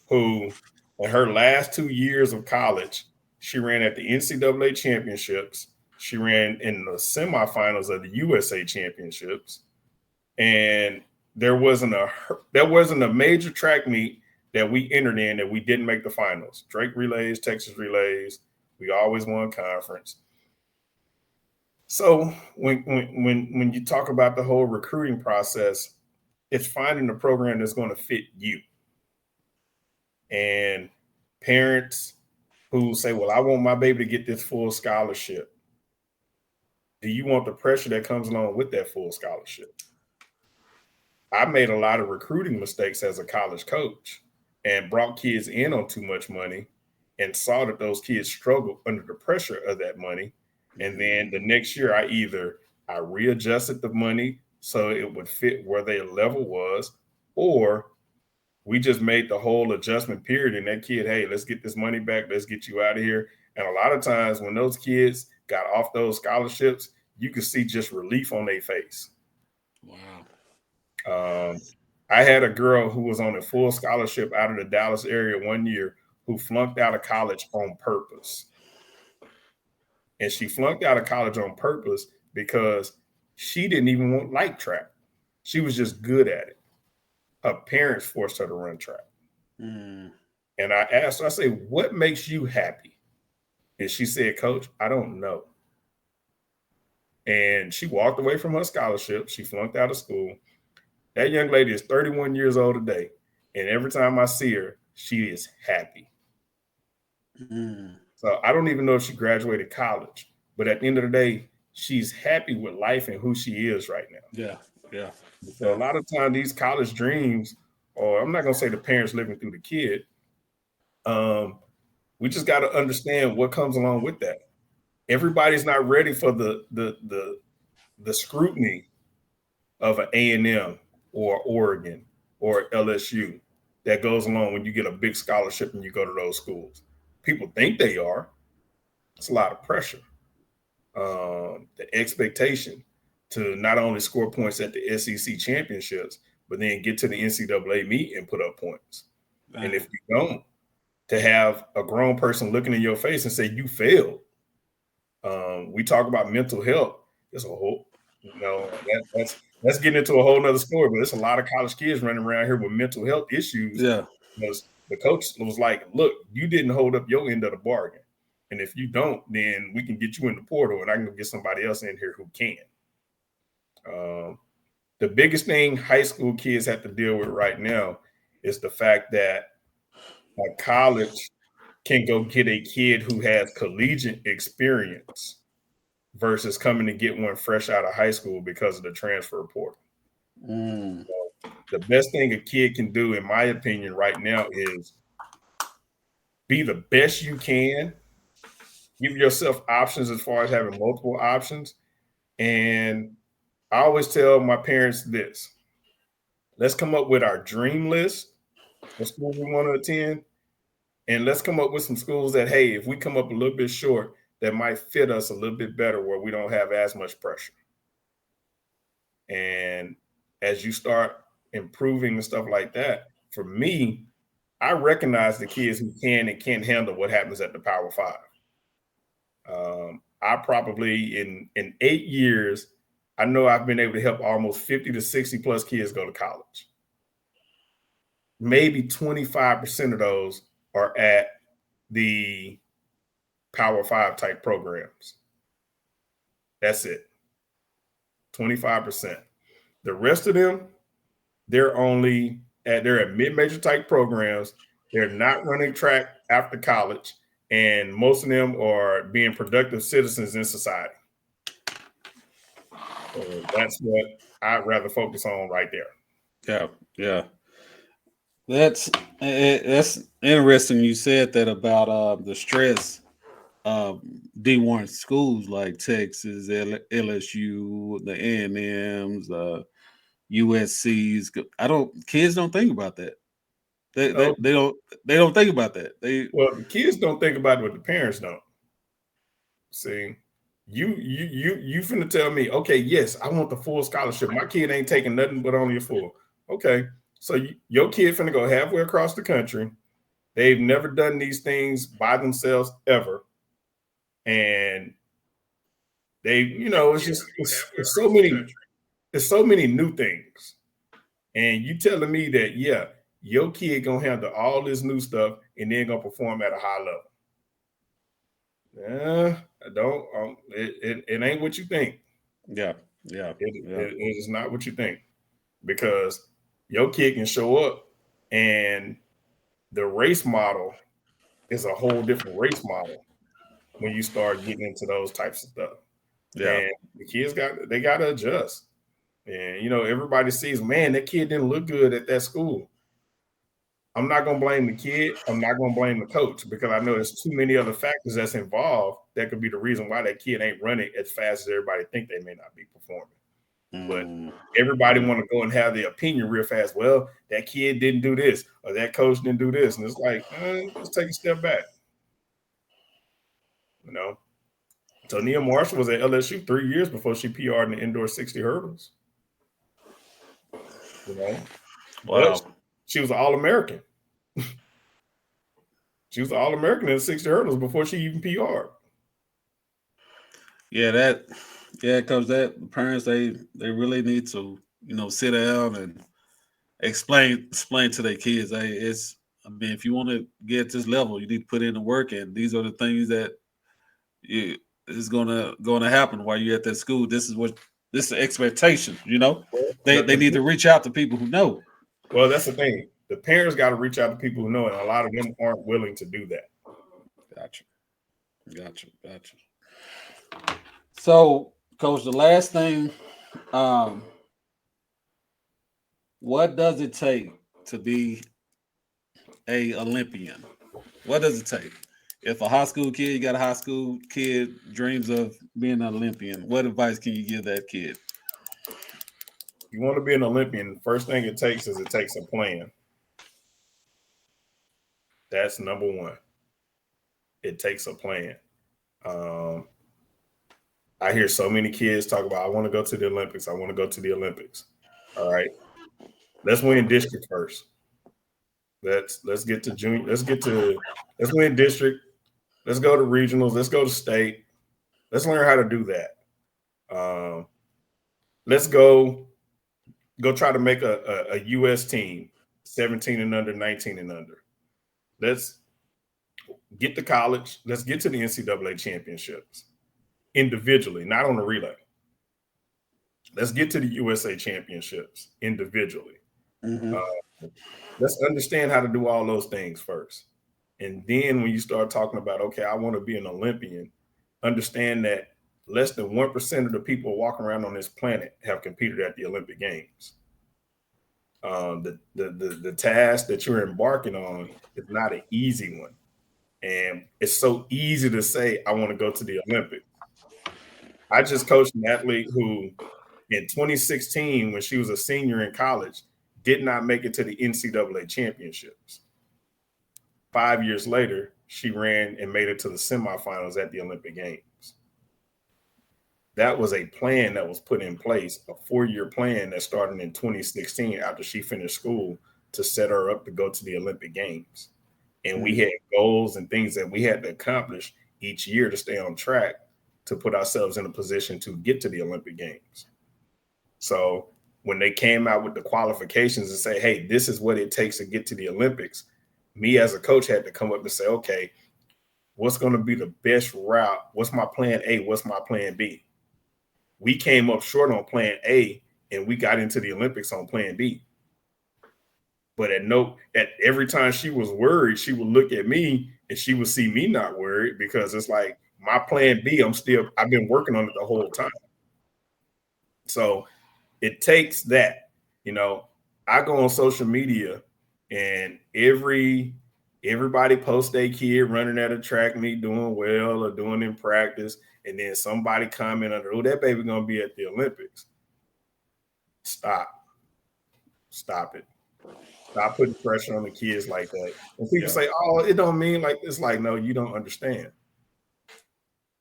who, in her last 2 years of college, she ran at the NCAA championships. She ran in the semifinals of the USA championships. And there wasn't a major track meet that we entered in that we didn't make the finals. Drake relays, Texas relays, we always won conference. So when you talk about the whole recruiting process, it's finding a program that's going to fit you. And parents who say, well, I want my baby to get this full scholarship. Do you want the pressure that comes along with that full scholarship? I made a lot of recruiting mistakes as a college coach and brought kids in on too much money and saw that those kids struggled under the pressure of that money. And then the next year, I readjusted the money so it would fit where their level was, or we just made the whole adjustment period. And that kid, hey, let's get this money back. Let's get you out of here. And a lot of times when those kids got off those scholarships, you could see just relief on their face. Wow. I had a girl who was on a full scholarship out of the Dallas area 1 year who flunked out of college on purpose. And she flunked out of college on purpose because she didn't even like track. She was just good at it. Her parents forced her to run track. Mm. And I asked her, I say, what makes you happy? And she said, Coach, I don't know. And she walked away from her scholarship. She flunked out of school. That young lady is 31 years old today. And every time I see her, she is happy. Mm. So I don't even know if she graduated college. But at the end of the day, she's happy with life and who she is right now. Yeah, yeah. So a lot of times these college dreams, or I'm not going to say the parents living through the kid, we just got to understand what comes along with that. Everybody's not ready for the scrutiny of an A&M or Oregon or LSU that goes along when you get a big scholarship and you go to those schools. People think they are. It's a lot of pressure. The expectation to not only score points at the SEC championships, but then get to the NCAA meet and put up points. Wow. And if you don't, to have a grown person looking in your face and say you failed. We talk about mental health. There's a whole, let's get into a whole nother story. But there's a lot of college kids running around here with mental health issues. Yeah. Because the coach was like, look, you didn't hold up your end of the bargain. And if you don't, then we can get you in the portal and I can get somebody else in here who can. The biggest thing high school kids have to deal with right now is the fact that a college can go get a kid who has collegiate experience versus coming to get one fresh out of high school because of the transfer portal. So the best thing a kid can do, in my opinion, right now is be the best you can. Give yourself options as far as having multiple options. And I always tell my parents this. Let's come up with our dream list of schools we want to attend. And let's come up with some schools that, hey, if we come up a little bit short, that might fit us a little bit better where we don't have as much pressure. And as you start improving and stuff like that, for me, I recognize the kids who can and can't handle what happens at the Power Five. I probably in 8 years, I know I've been able to help almost 50 to 60 plus kids go to college. Maybe 25% of those are at the Power Five type programs. That's it. 25%. The rest of them, they're at mid-major type programs. They're not running track after college, and most of them are being productive citizens in society. So that's what I'd rather focus on right there. Yeah. That's interesting. You said that about the stress D1 schools like Texas, LSU, the A&Ms, USC's. Kids don't think about that. They don't think about that. The kids don't think about it, but the parents don't. See, you finna tell me, okay, yes, I want the full scholarship. My kid ain't taking nothing but only a full. Okay, so your kid finna go halfway across the country. They've never done these things by themselves ever, and it's so many new things, and you telling me that your kid gonna handle all this new stuff and then gonna perform at a high level. Yeah, I don't. It ain't what you think. Yeah. It is not what you think, because your kid can show up, and the race model is a whole different race model when you start getting into those types of stuff. Yeah, and the kids got to adjust. And everybody sees, man, that kid didn't look good at that school. I'm not going to blame the kid. I'm not going to blame the coach, because I know there's too many other factors that's involved that could be the reason why that kid ain't running as fast as everybody think they may not be performing. But everybody want to go and have their opinion real fast. Well, that kid didn't do this, or that coach didn't do this. And it's like, let's take a step back. So Nia Marshall was at LSU 3 years before she PR'd in the indoor 60 hurdles. Wow. But she was an All-American. She was an All-American in the 60 hurdles before she even PR'd. Because that parents they really need to sit down and explain to their kids, hey, if you want to get this level, you need to put in the work, and these are the things that is gonna happen while you're at that school. This is the expectation. They need to reach out to people who know. Well, that's the thing. The parents got to reach out to people who know, and a lot of them aren't willing to do that. Gotcha. So, Coach, the last thing, what does it take to be a Olympian? What does it take? If a high school kid, you got a high school kid dreams of being an Olympian, what advice can you give that kid? You want to be an Olympian, the first thing it takes is a plan. That's number one. It takes a plan. I hear so many kids talk about, I want to go to the Olympics. I want to go to the Olympics. All right. Let's win district first. Let's get to junior. Let's win district. Let's go to regionals. Let's go to state. Let's learn how to do that. Let's go go try to make a U.S. team, 17 and under, 19 and under. Let's get to college. Let's get to the NCAA championships individually, not on the relay. Let's get to the USA championships individually. Mm-hmm. Let's understand how to do all those things first. And then when you start talking about, okay, I want to be an Olympian, understand that less than 1% of the people walking around on this planet have competed at the Olympic Games. The task that you're embarking on is not an easy one. And it's so easy to say, I want to go to the Olympics. I just coached an athlete who in 2016, when she was a senior in college, did not make it to the NCAA championships. 5 years later, she ran and made it to the semifinals at the Olympic Games. That was a plan that was put in place, a 4-year plan that started in 2016 after she finished school to set her up to go to the Olympic Games. And we had goals and things that we had to accomplish each year to stay on track to put ourselves in a position to get to the Olympic Games. So when they came out with the qualifications and say, hey, this is what it takes to get to the Olympics, me as a coach had to come up and say, okay, what's going to be the best route? What's my plan A? What's my plan B? We came up short on plan A and we got into the Olympics on plan B. But at every time she was worried, she would look at me and she would see me not worried, because it's like my plan B, I've been working on it the whole time. So it takes that, I go on social media and everybody posts their kid running at a track meet, doing well or doing in practice. And then somebody comment under, oh, that baby going to be at the Olympics. Stop it. Stop putting pressure on the kids like that. And people say, oh, it don't mean like this. Like, no, you don't understand.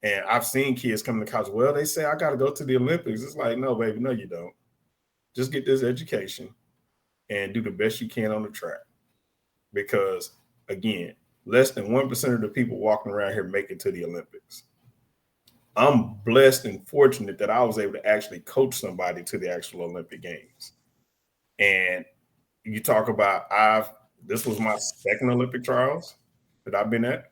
And I've seen kids come to college. Well, they say, I got to go to the Olympics. It's like, no, baby, no, you don't. Just get this education and do the best you can on the track. Because, again, less than 1% of the people walking around here make it to the Olympics. I'm blessed and fortunate that I was able to actually coach somebody to the actual Olympic Games. And you talk about, this was my second Olympic trials that I've been at.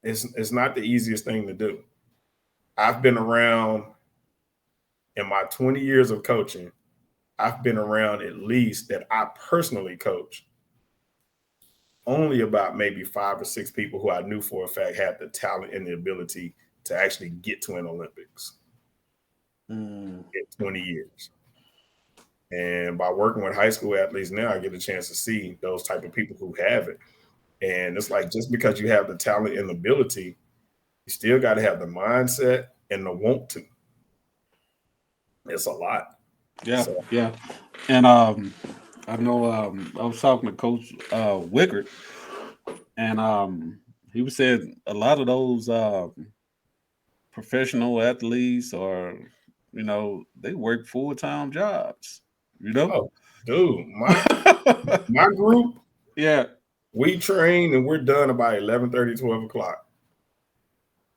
It's not the easiest thing to do. I've been around, in my 20 years of coaching, I've been around at least that I personally coach only about maybe 5 or 6 people who I knew for a fact had the talent and the ability to actually get to an Olympics in 20 years. And by working with high school athletes now, I get a chance to see those type of people who have it. And it's like, just because you have the talent and ability, you still got to have the mindset and the want to. It's a lot. Yeah, yeah. And I know I was talking to Coach Wickert, and he was saying a lot of those professional athletes are, they work full-time jobs. Oh, dude, my group, yeah, we train and we're done about 11:30, 12 o'clock.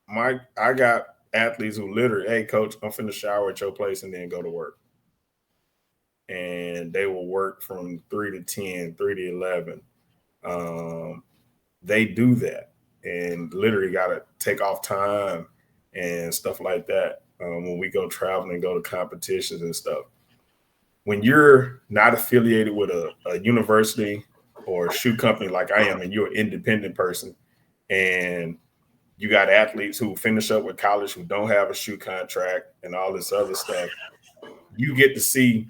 I got athletes who literally, hey, coach, I'm finna shower at your place and then go to work. And they will work from 3 to 10, 3 to 11. They do that and literally got to take off time and stuff like that when we go traveling and go to competitions and stuff. When you're not affiliated with a university or a shoe company like I am, and you're an independent person, and you got athletes who finish up with college who don't have a shoe contract and all this other stuff, you get to see,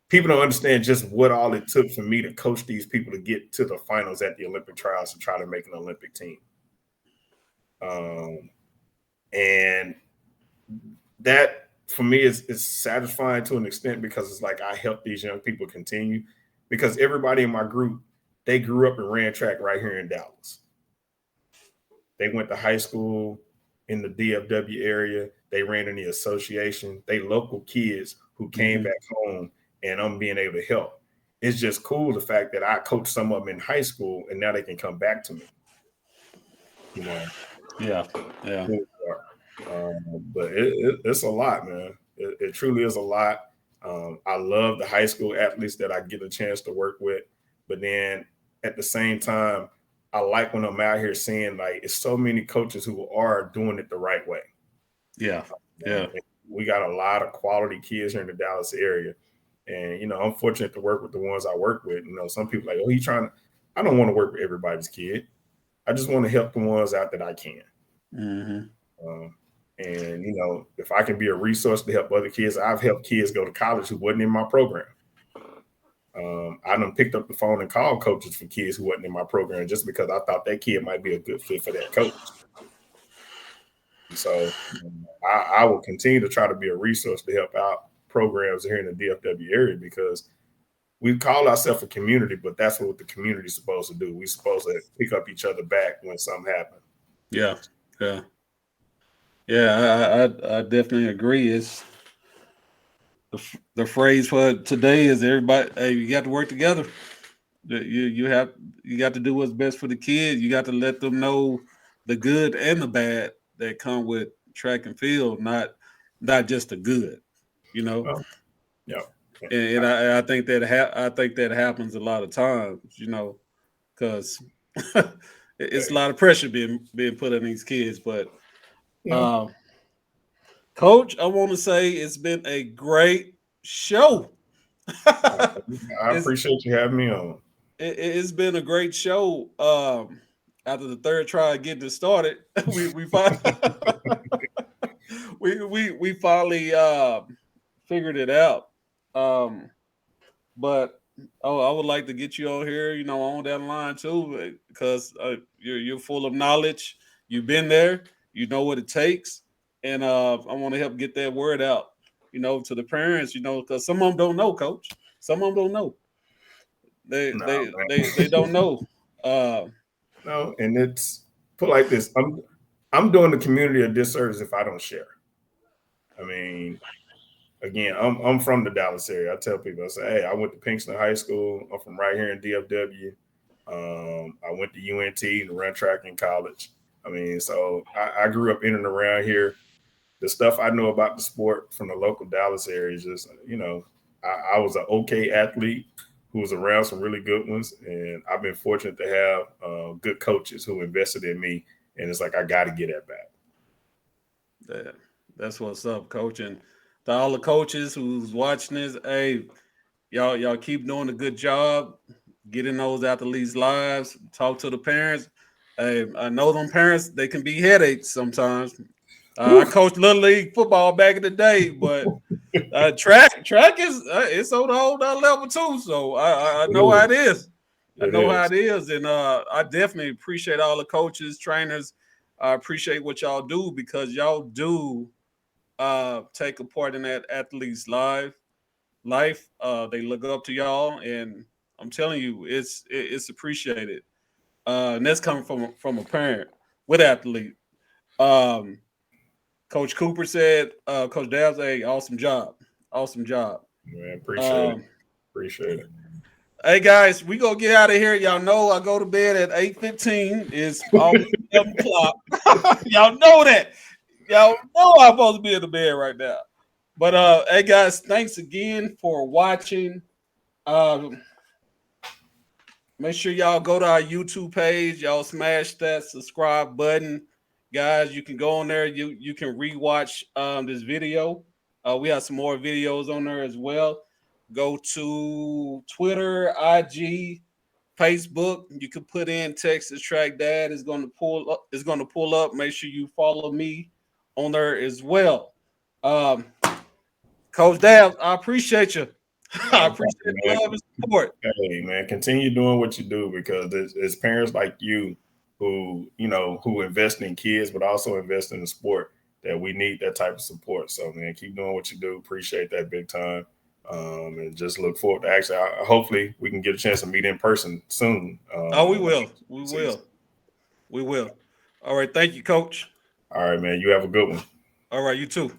people don't understand just what all it took for me to coach these people to get to the finals at the Olympic trials to try to make an Olympic team. And that, for me, is satisfying to an extent, because it's like I help these young people continue, because everybody in my group, they grew up and ran track right here in Dallas. They went to high school in the DFW area. They ran in the association. They local kids who came back home, and I'm being able to help. It's just cool, the fact that I coached some of them in high school and now they can come back to me. Yeah. But it's a lot, man. It truly is a lot. I love the high school athletes that I get a chance to work with, but then at the same time, I like when I'm out here seeing like it's so many coaches who are doing it the right way. Yeah, yeah. We got a lot of quality kids here in the Dallas area, and I'm fortunate to work with the ones I work with. Some people like, oh, I don't want to work with everybody's kid. I just want to help the ones out that I can. Mm-hmm. And if I can be a resource to help other kids, I've helped kids go to college who wasn't in my program. I done picked up the phone and called coaches for kids who wasn't in my program just because I thought that kid might be a good fit for that coach. So I will continue to try to be a resource to help out programs here in the DFW area because we call ourselves a community, but that's what the community is supposed to do. We're supposed to pick up each other back when something happens. Yeah, yeah. Yeah, I definitely agree. It's the phrase for today is everybody. Hey, you got to work together. You got to do what's best for the kid. You got to let them know the good and the bad that come with track and field, not just the good. Yeah. And I think that happens a lot of times. Because it's a lot of pressure being put on these kids. But Coach, I want to say it's been a great show. I appreciate you having me on. It's been a great show. After the third try of getting it started, we finally figured it out. But I would like to get you on here, on that line too, because you're full of knowledge. You've been there. You know what it takes, and I want to help get that word out, to the parents, because some of them don't know, Coach. Some of them don't know. They don't know. No, and it's put like this. I'm doing the community a disservice if I don't share. I mean, again, I'm from the Dallas area. I tell people, I say, hey, I went to Pinkston High School. I'm from right here in DFW. I went to UNT to run track in college. I mean, so I grew up in and around here. The stuff I know about the sport from the local Dallas area is just, I was an okay athlete who was around some really good ones. And I've been fortunate to have good coaches who invested in me. And it's like, I got to get that back. That's what's up, Coach. And to all the coaches who's watching this, hey, y'all keep doing a good job getting those athletes' lives. Talk to the parents. Hey, I know them parents, they can be headaches sometimes. I coached Little League football back in the day, but track is it's on a whole nother level too. So I know how it is. I know how it is, and I definitely appreciate all the coaches, trainers. I appreciate what y'all do because y'all do take a part in that athlete's life. They look up to y'all, and I'm telling you, it's appreciated. And that's coming from a parent with athlete. Coach Cooper said, Coach Dabbs, hey, awesome job. Awesome job. Man, appreciate it. Hey guys, we gonna get out of here. Y'all know I go to bed at 8:15. It's almost 7 o'clock. Y'all know that. Y'all know I'm supposed to be in the bed right now. But hey guys, thanks again for watching. Make sure y'all go to our YouTube page. Y'all smash that subscribe button. Guys, you can go on there. You can rewatch this video. We have some more videos on there as well. Go to Twitter, IG, Facebook. You can put in Texas Track Dad. It's going to pull up. It's going to pull up. Make sure you follow me on there as well. Coach Dabbs, I appreciate you. I appreciate the love and support. Hey man, continue doing what you do because it's parents like you who invest in kids, but also invest in the sport that we need that type of support. So man, keep doing what you do. Appreciate that big time. And just look forward to actually, hopefully we can get a chance to meet in person soon. We will. We will. All right. Thank you, Coach. All right, man. You have a good one. All right. You too.